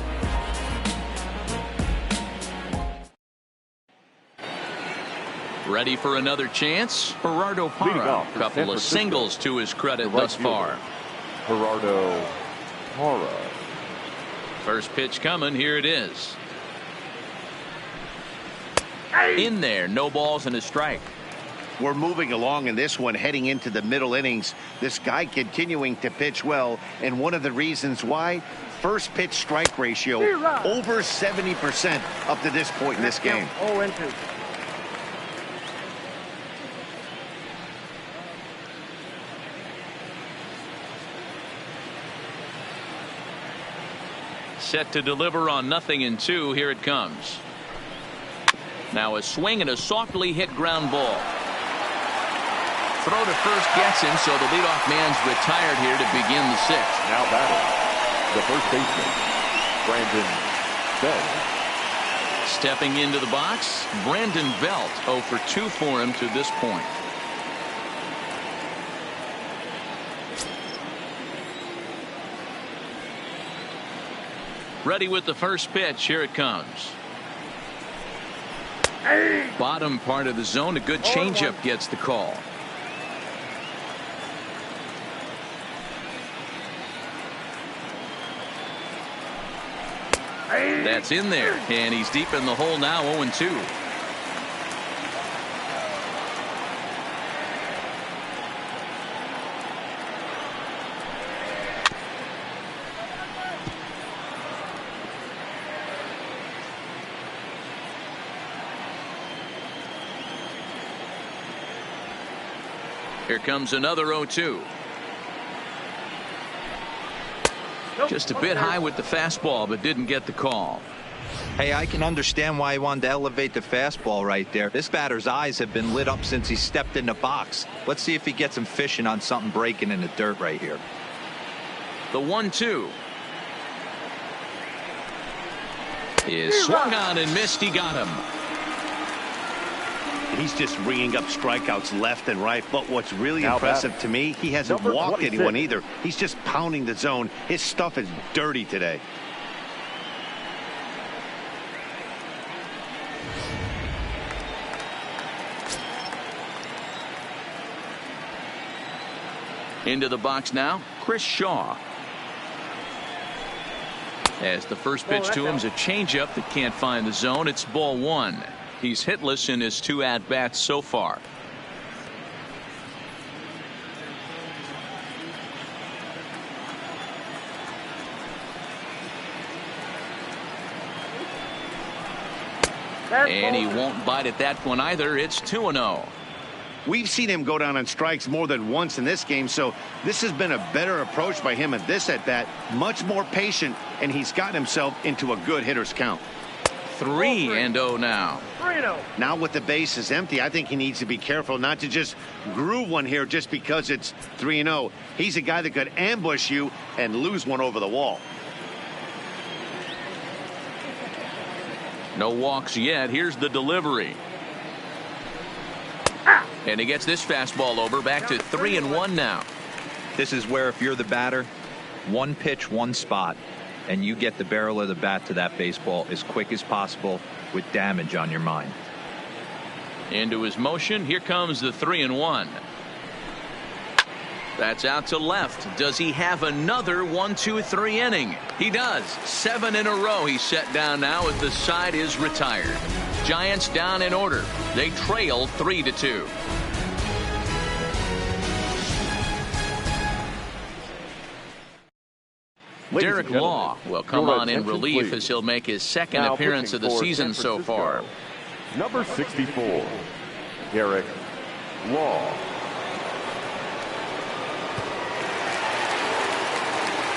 Ready for another chance? Gerardo Parra. Couple of singles to his credit thus far. Gerardo Parra. First pitch coming. Here it is. In there, no balls and a strike. We're moving along in this one, heading into the middle innings. This guy continuing to pitch well, and one of the reasons why, first pitch strike ratio over 70% up to this point in this game. 0-2. Set to deliver on 0-2. Here it comes. Now a swing and a softly hit ground ball. Throw to first gets him, so the leadoff man's retired here to begin the sixth. Now batting, the first baseman, Brandon Belt. Stepping into the box, Brandon Belt. 0 for 2 for him to this point. Ready with the first pitch. Here it comes. Bottom part of the zone. A good changeup gets the call. That's in there, and he's deep in the hole now. 0-2. Here comes another 0-2. Just a bit high with the fastball, but didn't get the call. Hey, I can understand why he wanted to elevate the fastball right there. This batter's eyes have been lit up since he stepped in the box. Let's see if he gets him fishing on something breaking in the dirt right here. The 1-2 is swung on and missed. He got him. He's just ringing up strikeouts left and right. But what's really impressive to me, he hasn't walked anyone either. He's just pounding the zone. His stuff is dirty today. Into the box now, Chris Shaw. As the first pitch to him is a changeup that can't find the zone. It's ball 1. He's hitless in his 2 at-bats so far. And he won't bite at that one either. It's 2-0. We've seen him go down on strikes more than once in this game, so this has been a better approach by him at this at-bat. Much more patient, and he's gotten himself into a good hitter's count. 3-0 now. 3-0. Now with the bases empty, I think he needs to be careful not to just groove one here just because it's 3-0. He's a guy that could ambush you and lose one over the wall. No walks yet. Here's the delivery. And he gets this fastball over. Back to 3-1 now. This is where if you're the batter, one pitch, one spot, and you get the barrel of the bat to that baseball as quick as possible with damage on your mind. Into his motion. Here comes the 3-1. That's out to left. Does he have another 1-2-3 inning? He does. 7 in a row. He's set down now as the side is retired. Giants down in order. They trail 3-2. Derek Law will come on in relief as he'll make his second appearance of the season so far. Number 64, Derek Law.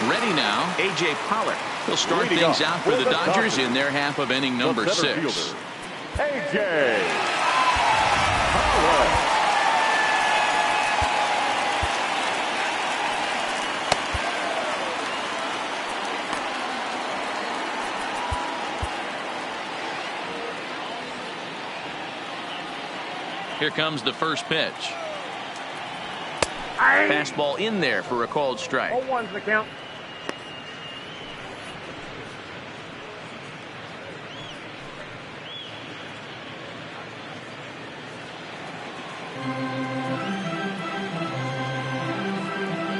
Ready now, A.J. Pollock. He'll start things out for the Dodgers in their half of inning number 6. A.J. Pollock. Here comes the first pitch. Fastball in there for a called strike. 0-1's the count.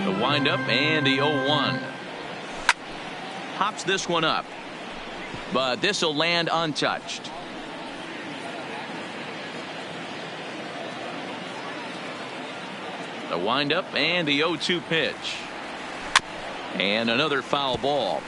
The windup and the 0-1. Hops this one up, but this will land untouched. The windup and the 0-2 pitch. And another foul ball.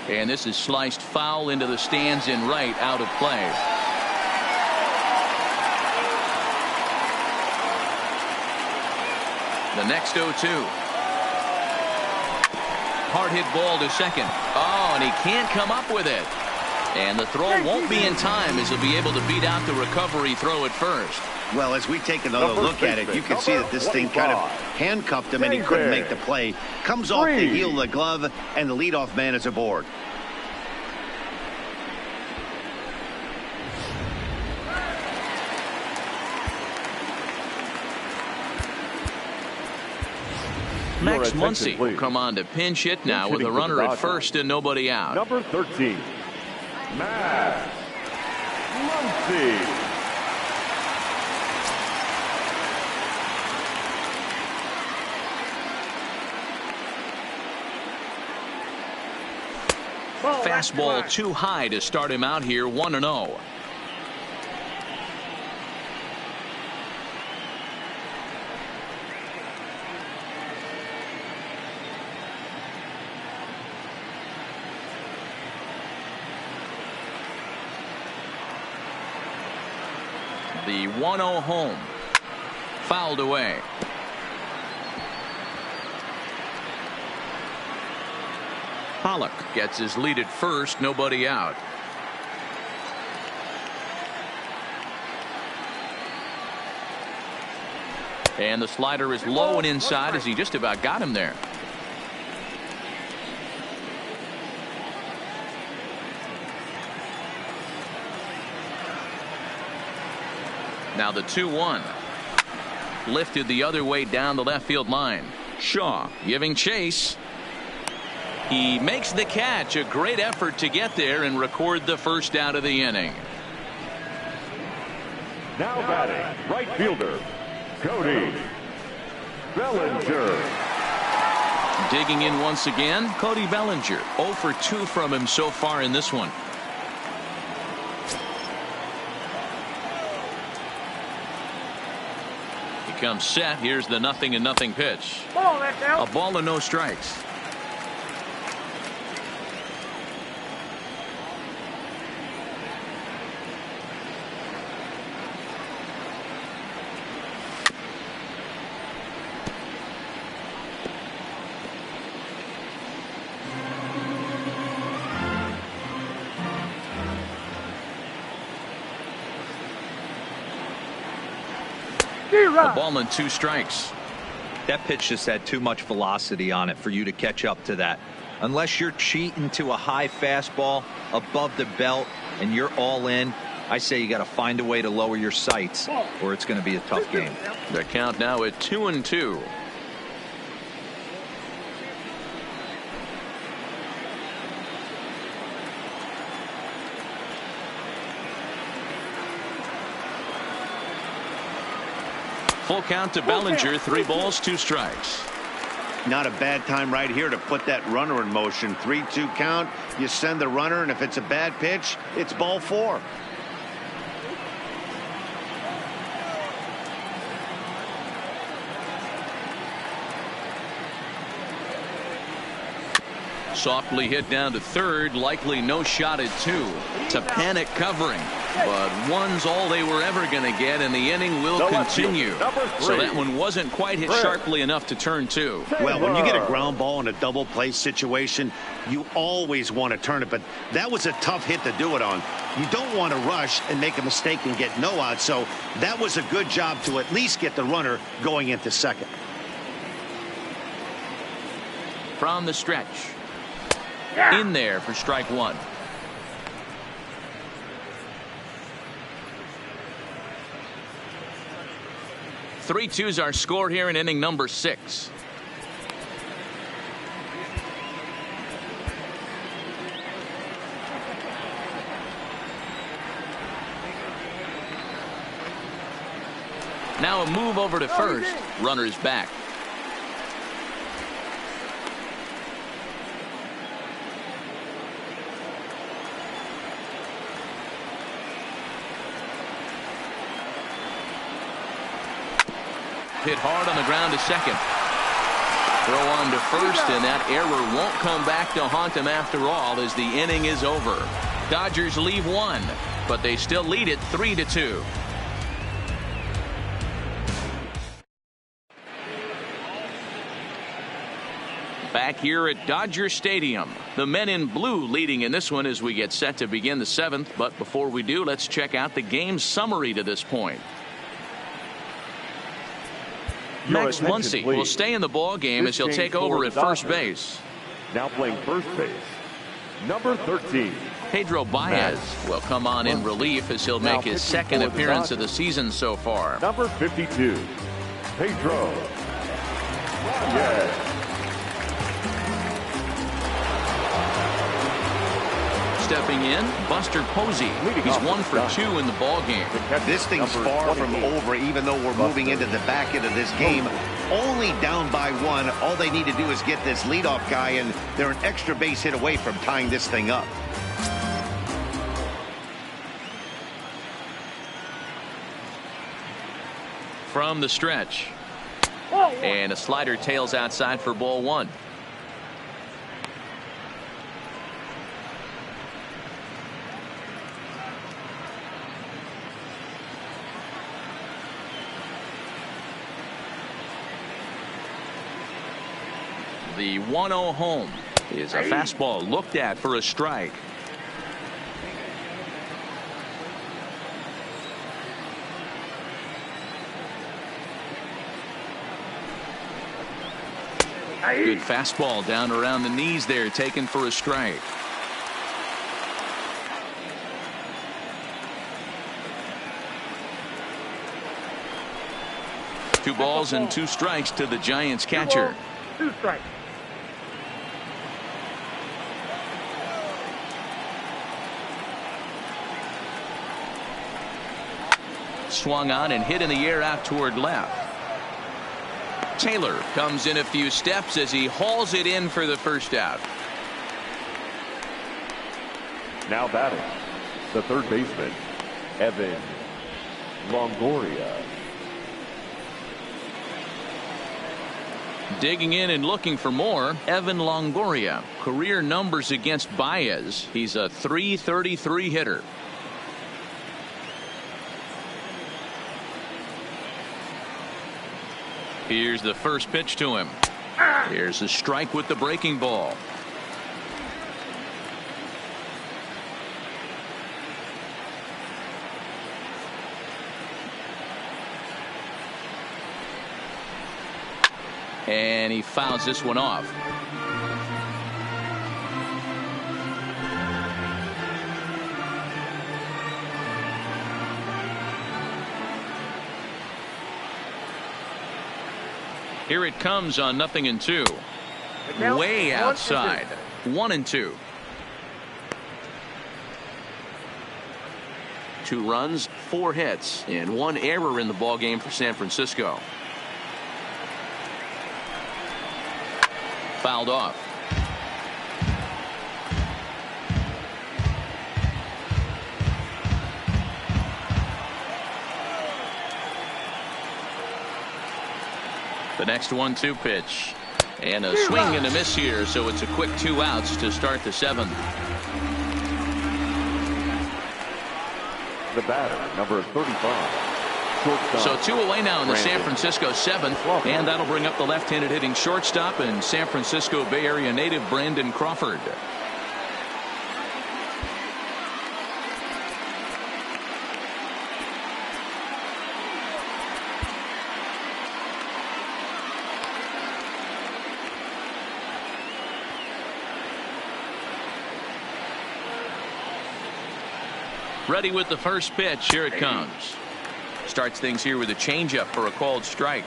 And this is sliced foul into the stands in right, out of play. The next 0-2. Hard hit ball to second. Oh, and he can't come up with it. And the throw won't be in time as he'll be able to beat out the recovery throw at first. Well, as we take another look at it, you can see that this thing kind of handcuffed him and he couldn't make the play. Comes off the heel of the glove, and the leadoff man is aboard. Max Muncy will come on to pinch hit now with a runner at first and nobody out. Number 13, Max Muncy. Fastball too high to start him out here, 1-0. The 1-0 home. Fouled away. Pollock gets his lead at first, nobody out. And the slider is low and inside as he just about got him there. Now the 2-1. Lifted the other way down the left field line. Shaw giving chase. He makes the catch. A great effort to get there and record the first out of the inning. Now batting, right fielder, Cody Bellinger. Digging in once again, Cody Bellinger. 0 for 2 from him so far in this one. He comes set. Here's the 0-0 pitch. Ball, that down. A ball and no strikes. A ball and 2 strikes. That pitch just had too much velocity on it for you to catch up to that. Unless you're cheating to a high fastball above the belt and you're all in, I say you got to find a way to lower your sights or it's going to be a tough game. The count now at 2-2. Full count to Bellinger. 3 balls, 2 strikes. Not a bad time right here to put that runner in motion. 3-2 count. You send the runner, and if it's a bad pitch, it's ball 4. Softly hit down to third. Likely no shot at 2. It's a panic covering, but one's all they were ever going to get, and the inning will continue. So that one wasn't quite hit sharply enough to turn 2. Well, when you get a ground ball in a double play situation, you always want to turn it, but that was a tough hit to do it on. You don't want to rush and make a mistake and get no out, so that was a good job to at least get the runner going into second. From the stretch. In there for strike 1. Three twos our score here in inning number 6. Now a move over to first. Runners back. Hit hard on the ground to second. Throw on to first, and that error won't come back to haunt him after all, as the inning is over. Dodgers leave 1, but they still lead it 3-2. Back here at Dodger Stadium, the men in blue leading in this one as we get set to begin the 7th. But before we do, let's check out the game summary to this point. Max Muncy will stay in the ball game as he'll take over at first base. Now playing first base, number 13. Pedro Baez will come on in relief as he'll make his second appearance of the season so far. Number 52, Pedro Baez. Stepping in, Buster Posey. He's 1 for 2 in the ball game. This thing's far from over, even though we're moving into the back end of this game. Only down by 1. All they need to do is get this leadoff guy, and they're an extra base hit away from tying this thing up. From the stretch. And a slider tails outside for ball 1. The 1-0 home is a fastball looked at for a strike. Good fastball down around the knees there, taken for a strike. Two balls and 2 strikes to the Giants catcher. 2 strikes. Swung on and hit in the air out toward left. Taylor comes in a few steps as he hauls it in for the first out. Now batting, the third baseman, Evan Longoria. Digging in and looking for more, Evan Longoria. Career numbers against Baez. He's a .333 hitter. Here's the first pitch to him. Here's a strike with the breaking ball. And he fouls this one off. Here it comes on 0-2. Way outside. 1-2. 2 runs, 4 hits, and 1 error in the ballgame for San Francisco. Fouled off. The next 1-2 pitch. And a swing and a miss here, so it's a quick 2 outs to start the 7th. The batter, number 35. Shortstop. So 2 away now in the Brandon. San Francisco 7th, and that'll bring up the left-handed hitting shortstop and San Francisco Bay Area native Brandon Crawford. Ready with the first pitch. Here it comes. Starts things here with a changeup for a called strike.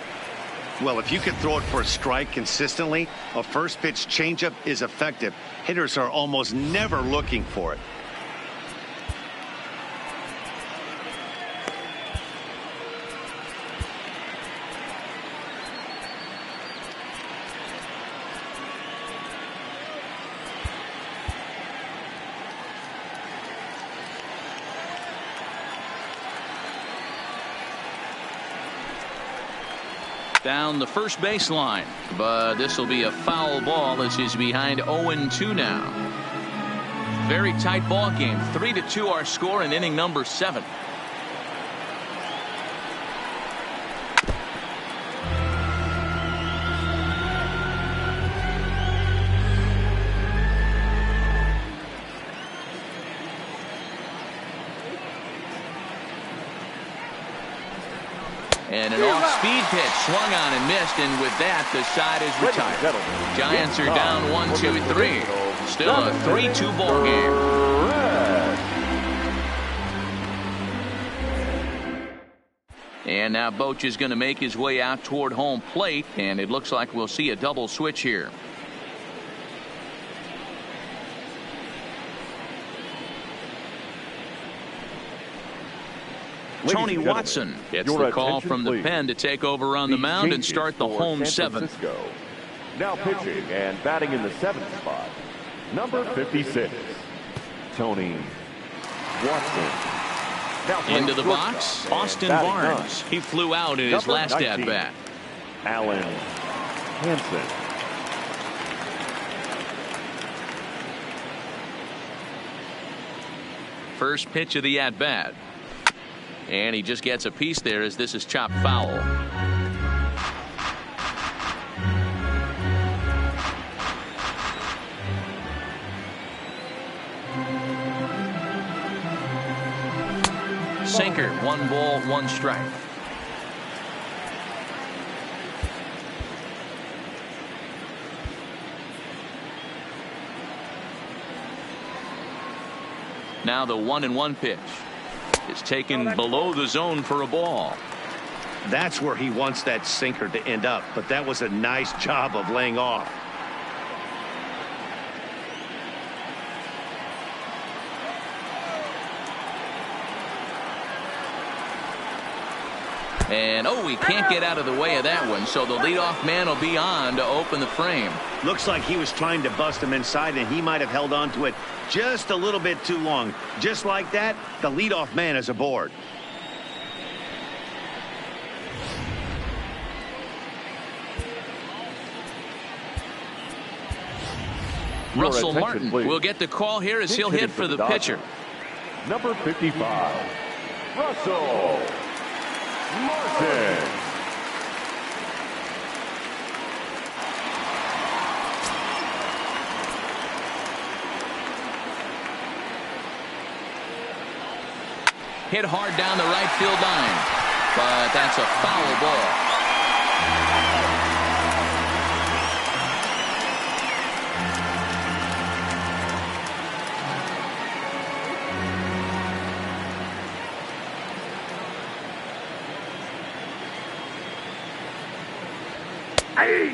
Well, if you can throw it for a strike consistently, a first pitch changeup is effective. Hitters are almost never looking for it. Down the first baseline, but this will be a foul ball as he's behind 0-2 now. Very tight ball game. 3-2 our score in inning number 7. And an off-speed pitch swung on and missed, and with that, the side is retired. Giants are down 1-2-3. Still a 3-2 ball game. And now Boch is going to make his way out toward home plate, and it looks like we'll see a double switch here. Tony Watson gets the call from the pen to take over on the mound and start the home 7th. Now pitching and batting in the 7th spot, number 56, Tony Watson. Into the box, Austin Barnes. He flew out in his last at-bat. Alan Hansen. First pitch of the at-bat. And he just gets a piece there as this is chopped foul. Sinker, 1 ball, 1 strike. Now the 1-1 pitch. Is taken below the zone for a ball. That's where he wants that sinker to end up, but that was a nice job of laying off. And he can't get out of the way of that one, so the leadoff man will be on to open the frame. Looks like he was trying to bust him inside, and he might have held on to it just a little bit too long. Just like that, the leadoff man is aboard. Russell Martin will get the call here as he'll hit for the pitcher. Number 55, Russell Martin. Hit hard down the right field line, but that's a foul ball.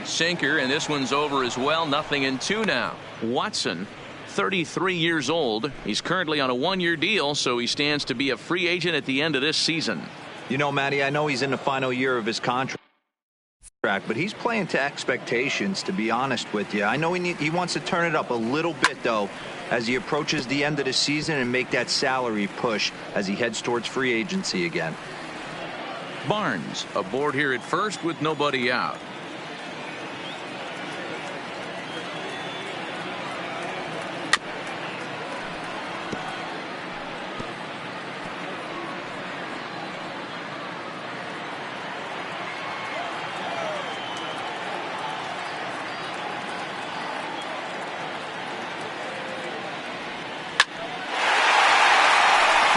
Sinker, and this one's over as well. 0-2 now. Watson 33 years old. He's currently on a one-year deal, so he stands to be a free agent at the end of this season. You know, Matty, I know he's in the final year of his contract, but he's playing to expectations, to be honest with you. I know he wants to turn it up a little bit, though, as he approaches the end of the season and make that salary push as he heads towards free agency again. Barnes aboard here at first with nobody out.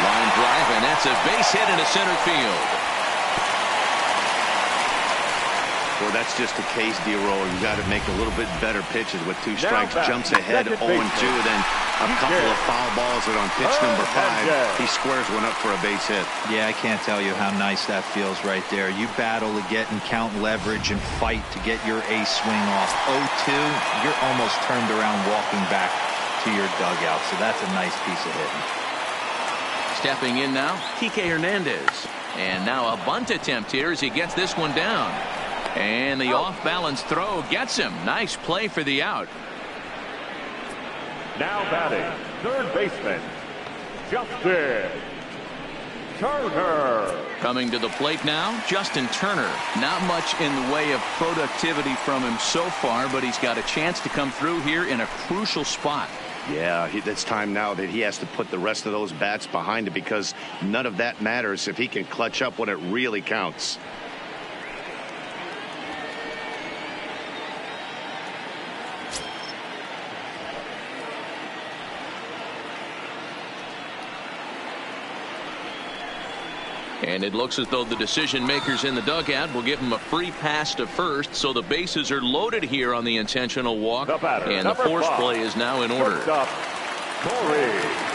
Line drive, and that's a base hit into center field. Well, that's just a case, D-Roll. You got to make a little bit better pitches with two strikes. Jumps ahead 0-2, then a couple of foul balls, and on pitch number 5, he squares one up for a base hit. Yeah, I can't tell you how nice that feels right there. You battle to get and count leverage and fight to get your ace swing off. 0-2, you're almost turned around walking back to your dugout, so that's a nice piece of hitting. Stepping in now, Kike Hernandez. And now a bunt attempt here as he gets this one down. And the off-balance throw gets him. Nice play for the out. Now batting, third baseman, Justin Turner. Coming to the plate now, Justin Turner. Not much in the way of productivity from him so far, but he's got a chance to come through here in a crucial spot. Yeah, it's time now that he has to put the rest of those bats behind it, because none of that matters if he can clutch up when it really counts. And it looks as though the decision makers in the dugout will give him a free pass to first, so the bases are loaded here on the intentional walk, and the force play is now in order.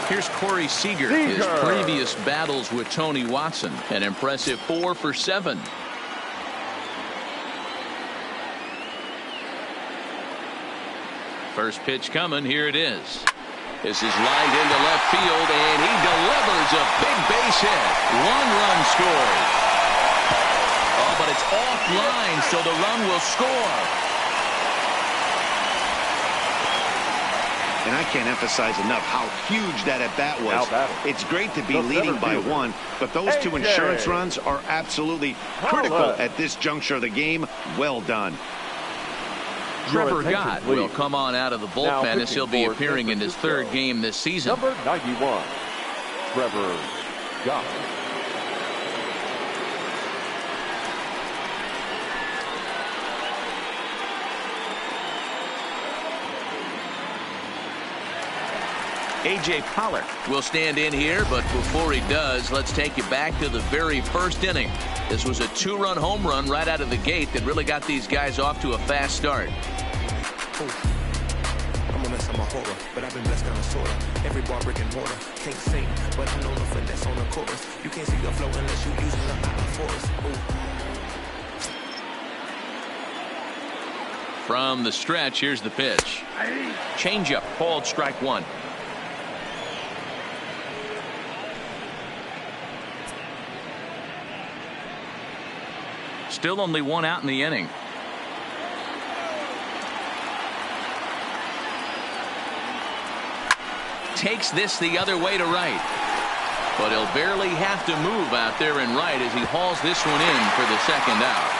Here's Corey Seager. His previous battles with Tony Watson, an impressive 4 for 7. First pitch coming. Here it is. This is lined into left field, and he delivers a big base hit. 1-run scored. Oh, but it's offline, so the run will score. And I can't emphasize enough how huge that at-bat was. It's great to be leading by 1, but those 2 insurance runs are absolutely critical at this juncture of the game. Well done. Trevor Gott will come on out of the bullpen as he'll be appearing in his 3rd game this season. Number 91, Trevor Gott. A.J. Pollock will stand in here, but before he does, let's take you back to the very first inning. This was a 2-run home run right out of the gate that really got these guys off to a fast start. I'm a mess on my horror, but I've been blessed kind of sorta. Every bar brick and mortar, can't sing, but I know the finesse on the chorus. You can't see the flow unless you using the eye force. From the stretch, here's the pitch. Changeup called strike 1. Still only 1 out in the inning. Takes this the other way to right. But he'll barely have to move out there in right as he hauls this one in for the 2nd out.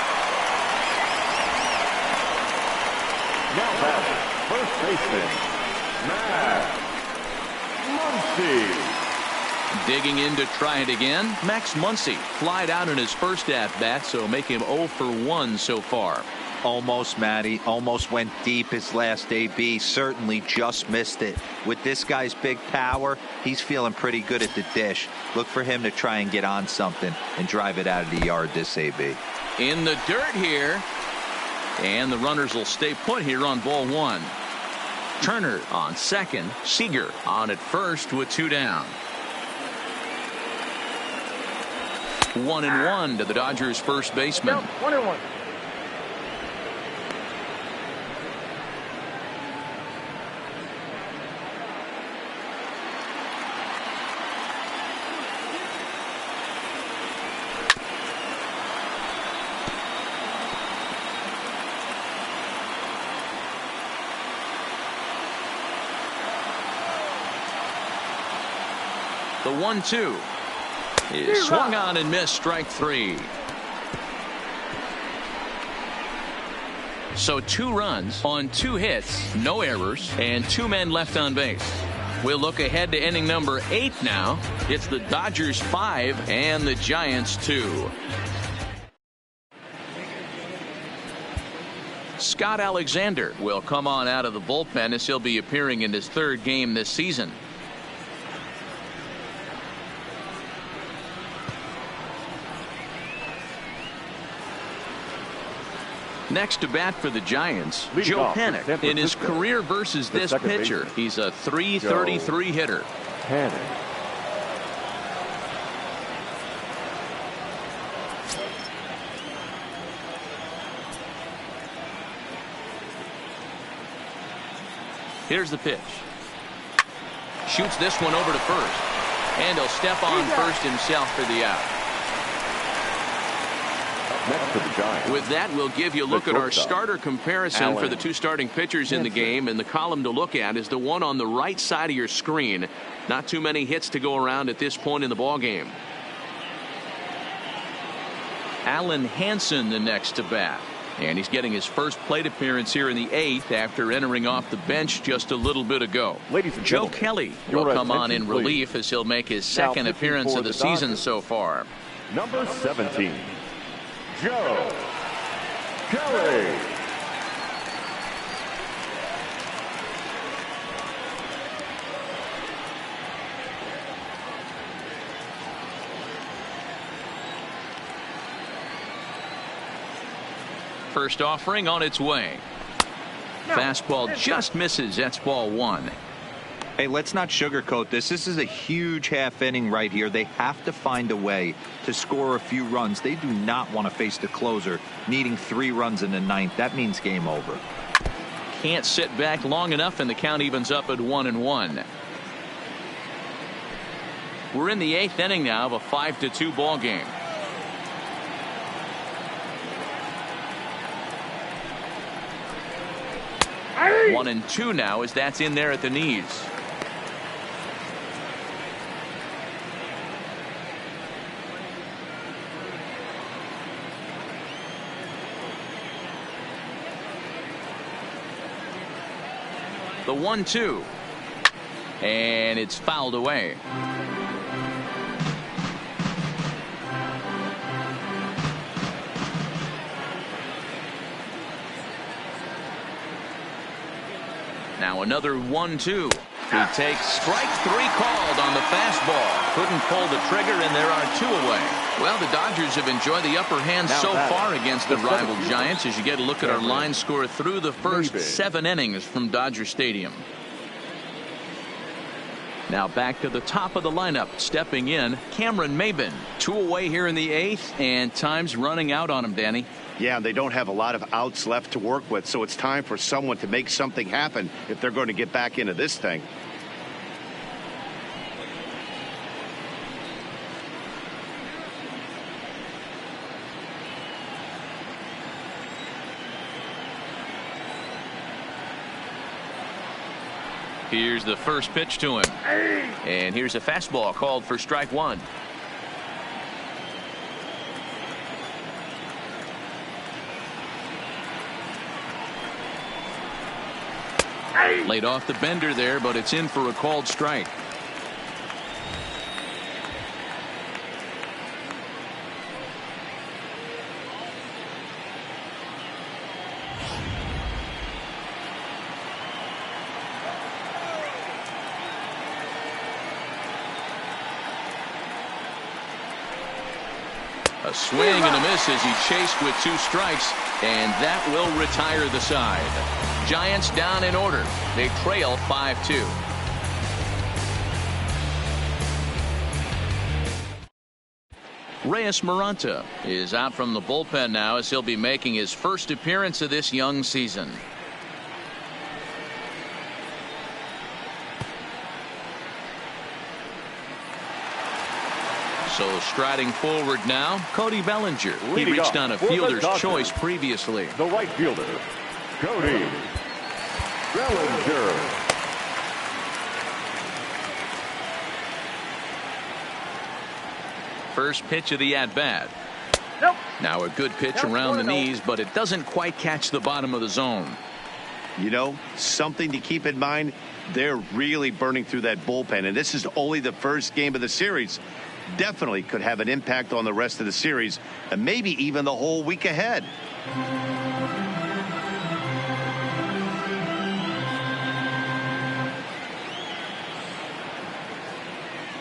Now batting, first baseman, Max Muncy. Digging in to try it again, Max Muncy flied out in his first at-bat, so make him 0 for 1 so far. Almost, Matty. Almost went deep his last AB. Certainly just missed it. With this guy's big power, he's feeling pretty good at the dish. Look for him to try and get on something and drive it out of the yard this AB. In the dirt here, and the runners will stay put here on ball 1. Turner on second, Seager on at first with 2 down. 1-1 to the Dodgers first baseman. 1-1. The 1-2 is swung on and missed, strike 3. So 2 runs on 2 hits, no errors, and 2 men left on base. We'll look ahead to inning number 8 now. It's the Dodgers 5 and the Giants 2. Scott Alexander will come on out of the bullpen as he'll be appearing in his 3rd game this season. Next to bat for the Giants, Joe Panik. In his career versus this pitcher, he's a .333 hitter. Panik. Here's the pitch. Shoots this one over to first. And he'll step on first himself for the out. Next to the Giants. With that, we'll give you a look at our starter comparison for the 2 starting pitchers in the game. And the column to look at is the one on the right side of your screen. Not too many hits to go around at this point in the ballgame. Alan Hansen the next to bat. And he's getting his first plate appearance here in the 8th after entering off the bench just a little bit ago. Joe Kelly will come on in relief as he'll make his 2nd appearance of the season so far. Number 17, Joe Kelly. First offering on its way. Fastball just misses. That's ball 1. Hey, let's not sugarcoat this. This is a huge half inning right here. They have to find a way to score a few runs. They do not want to face the closer needing 3 runs in the 9th. That means game over. Can't sit back long enough, and the count evens up at 1-1. We're in the 8th inning now of a 5-2 ball game. Hey! 1-2 now as that's in there at the knees. The 1-2, and it's fouled away. Now another 1-2. He takes strike 3 called on the fastball. Couldn't pull the trigger, and there are 2 away. Well, the Dodgers have enjoyed the upper hand so far against the rival Giants as you get a look at our line score through the first 7 innings from Dodger Stadium. Now back to the top of the lineup. Stepping in, Cameron Maybin. 2 away here in the 8th, and time's running out on him, Danny. Yeah, they don't have a lot of outs left to work with, so it's time for someone to make something happen if they're going to get back into this thing. Here's the first pitch to him. And here's a fastball called for strike 1. Laid off the bender there, but it's in for a called strike. A swing and a miss as he chased with 2 strikes, and that will retire the side. Giants down in order. They trail 5-2. Reyes Maranta is out from the bullpen now as he'll be making his first appearance of this young season. So striding forward now, Cody Bellinger. He reached on a fielder's choice previously. The right fielder, Cody Bellinger. First pitch of the at-bat. Nope. Now a good pitch around the knees, but it doesn't quite catch the bottom of the zone. You know, something to keep in mind, they're really burning through that bullpen, and this is only the first game of the series. Definitely could have an impact on the rest of the series, and maybe even the whole week ahead.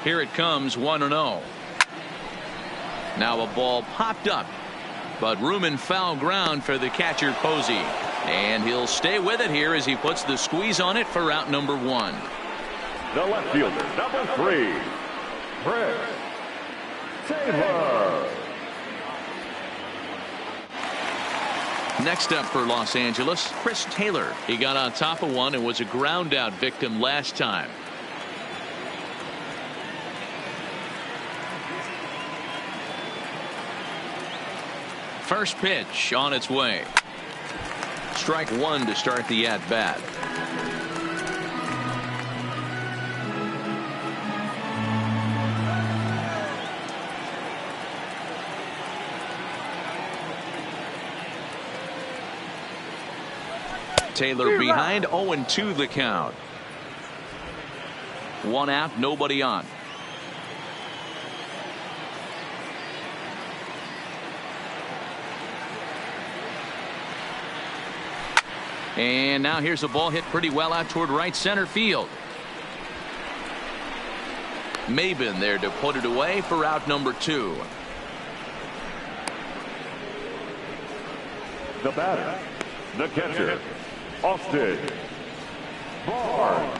Here it comes, 1-0. Now a ball popped up, but room and foul ground for the catcher Posey. And he'll stay with it here as he puts the squeeze on it for out number 1. The left fielder, number 3, Chris Taylor. Next up for Los Angeles, Chris Taylor. He got on top of one and was a ground out victim last time. First pitch on its way. Strike one to start the at-bat. Taylor behind, 0-2 the count. One out, nobody on. And now here's a ball hit pretty well out toward right center field. Maben there to put it away for out number 2. The batter, the catcher, Austin Barnes.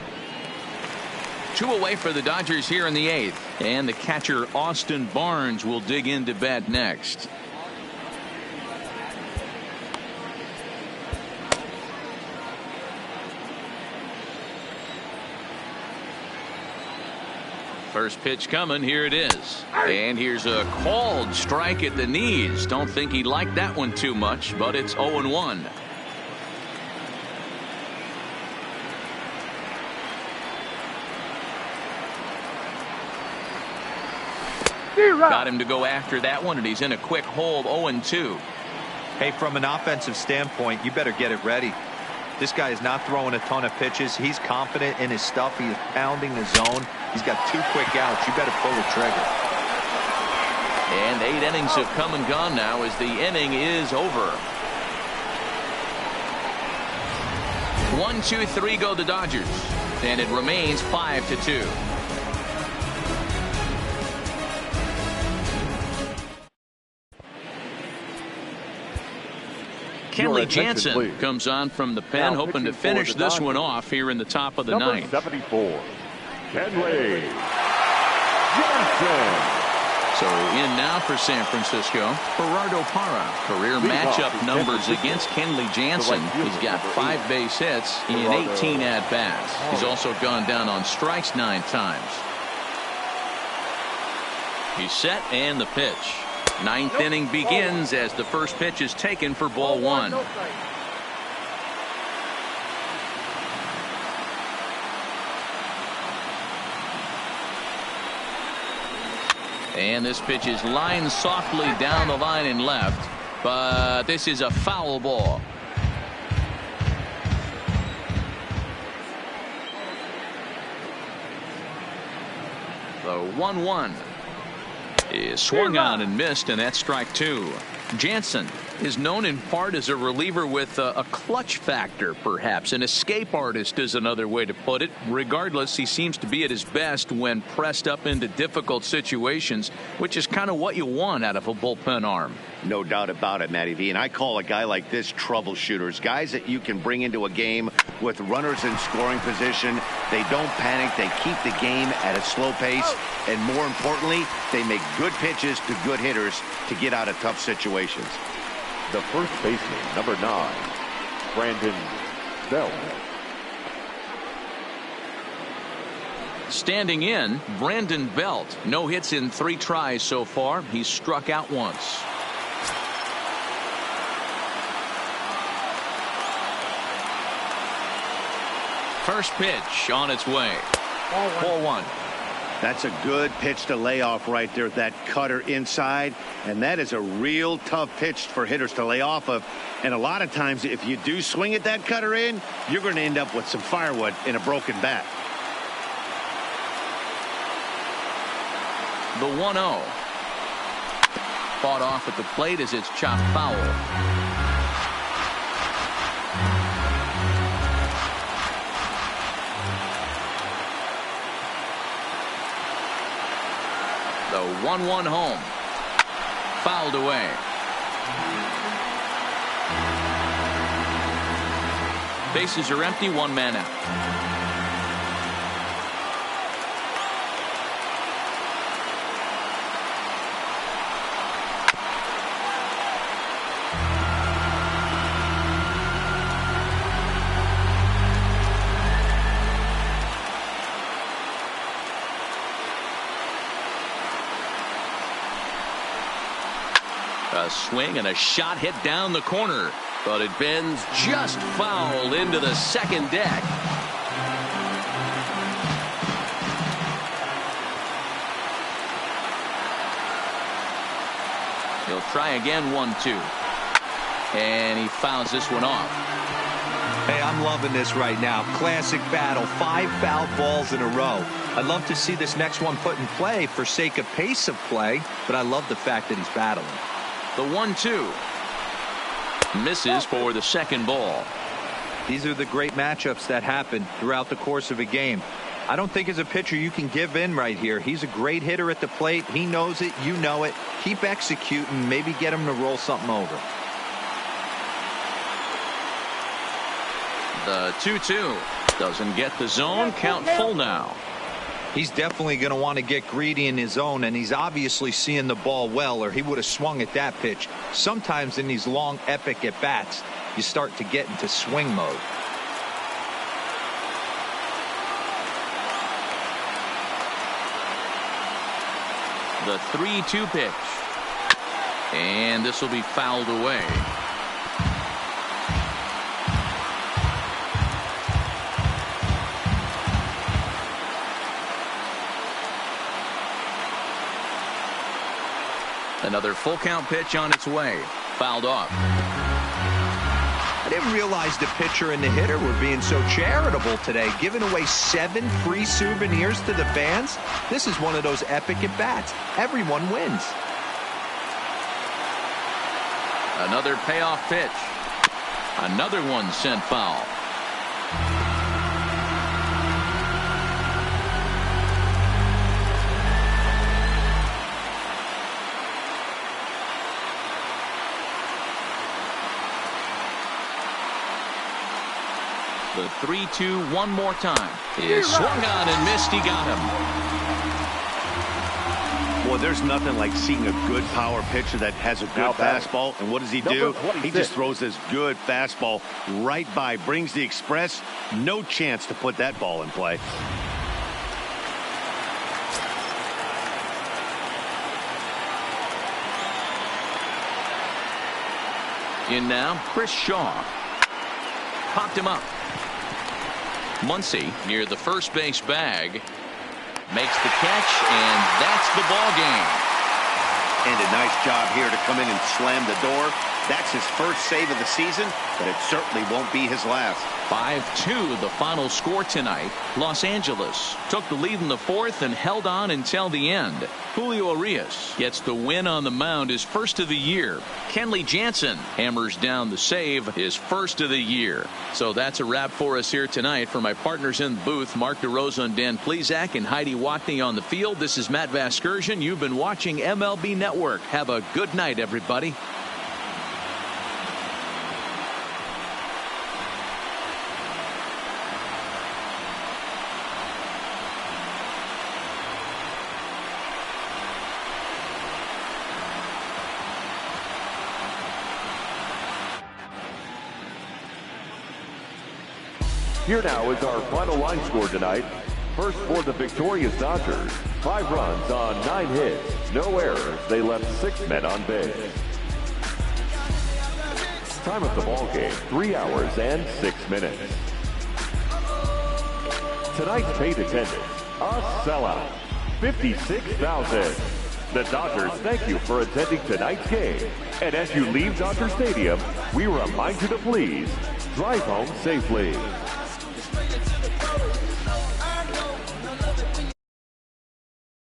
2 away for the Dodgers here in the 8th. And the catcher Austin Barnes will dig into bat next. First pitch coming. Here it is. And here's a called strike at the knees. Don't think he liked that one too much, but it's 0-1. Got him to go after that one, and he's in a quick hold. 0-2. Hey, from an offensive standpoint, you better get it ready. This guy is not throwing a ton of pitches. He's confident in his stuff. He is pounding the zone. He's got 2 quick outs. You better pull the trigger. And 8 innings have come and gone now as the inning is over. 1, 2, 3 go the Dodgers. And it remains 5-2. Kenley Jansen comes on from the pen, hoping to finish this one off here in the top of the ninth. 74, Kenley Jansen. So in now for San Francisco, Gerardo Parra. Career matchup numbers against Kenley Jansen. He's got 5 base hits in 18 at-bats. He's also gone down on strikes 9 times. He's set and the pitch. 9th inning begins as the first pitch is taken for ball 1. And this pitch is lined softly down the line and left, but this is a foul ball. The 1-1 is swung on and missed, and that's strike 2. Jansen is known in part as a reliever with a clutch factor, perhaps. An escape artist is another way to put it. Regardless, he seems to be at his best when pressed up into difficult situations, which is kind of what you want out of a bullpen arm. No doubt about it, Matty V. And I call a guy like this troubleshooters, guys that you can bring into a game with runners in scoring position. They don't panic. They keep the game at a slow pace. And more importantly, they make good pitches to good hitters to get out of tough situations. The first baseman, number 9, Brandon Belt. Standing in, Brandon Belt. No hits in 3 tries so far. He's struck out once. First pitch on its way. Ball 1. That's a good pitch to lay off right there, that cutter inside. And that is a real tough pitch for hitters to lay off of. And a lot of times, if you do swing at that cutter in, you're going to end up with some firewood in a broken bat. The 1-0. Fought off at the plate as it's chopped foul. The 1-1 home. Fouled away. Bases are empty, one man out. A swing and a shot hit down the corner, but it bends just foul into the second deck. He'll try again, 1-2. And he fouls this one off. Hey, I'm loving this right now. Classic battle. 5 fouled balls in a row. I'd love to see this next one put in play for sake of pace of play, but I love the fact that he's battling. The 1-2 misses for the second ball. These are the great matchups that happen throughout the course of a game. I don't think as a pitcher you can give in right here. He's a great hitter at the plate. He knows it. You know it. Keep executing. Maybe get him to roll something over. The 2-2 doesn't get the zone. Count full now. He's definitely going to want to get greedy in his zone, and he's obviously seeing the ball well, or he would have swung at that pitch. Sometimes in these long, epic at-bats, you start to get into swing mode. The 3-2 pitch. And this will be fouled away. Another full count pitch on its way. Fouled off. I didn't realize the pitcher and the hitter were being so charitable today, giving away 7 free souvenirs to the fans. This is one of those epic at-bats. Everyone wins. Another payoff pitch. Another one sent foul. The 3-2 one more time. He swung on and missed. He got him. Boy, there's nothing like seeing a good power pitcher that has a good fastball. And what does he do? He just throws this good fastball right by, brings the express. No chance to put that ball in play. In now, Chris Shaw. Popped him up. Muncy near the first base bag makes the catch, and that's the ball game. And a nice job here to come in and slam the door. That's his first save of the season, but it certainly won't be his last. 5-2 the final score tonight. Los Angeles took the lead in the fourth and held on until the end. Julio Urias gets the win on the mound, his first of the year. Kenley Jansen hammers down the save, his first of the year. So that's a wrap for us here tonight. For my partners in the booth, Mark DeRosa and Dan Plesac and Heidi Watney on the field, this is Matt Vasgersian. You've been watching MLB Network. Have a good night, everybody. Here now is our final line score tonight. First for the victorious Dodgers. 5 runs on 9 hits. No errors. They left 6 men on base. Time of the ball game, 3 hours and 6 minutes. Tonight's paid attendance, a sellout. 56,000. The Dodgers thank you for attending tonight's game. And as you leave Dodger Stadium, we remind you to please drive home safely.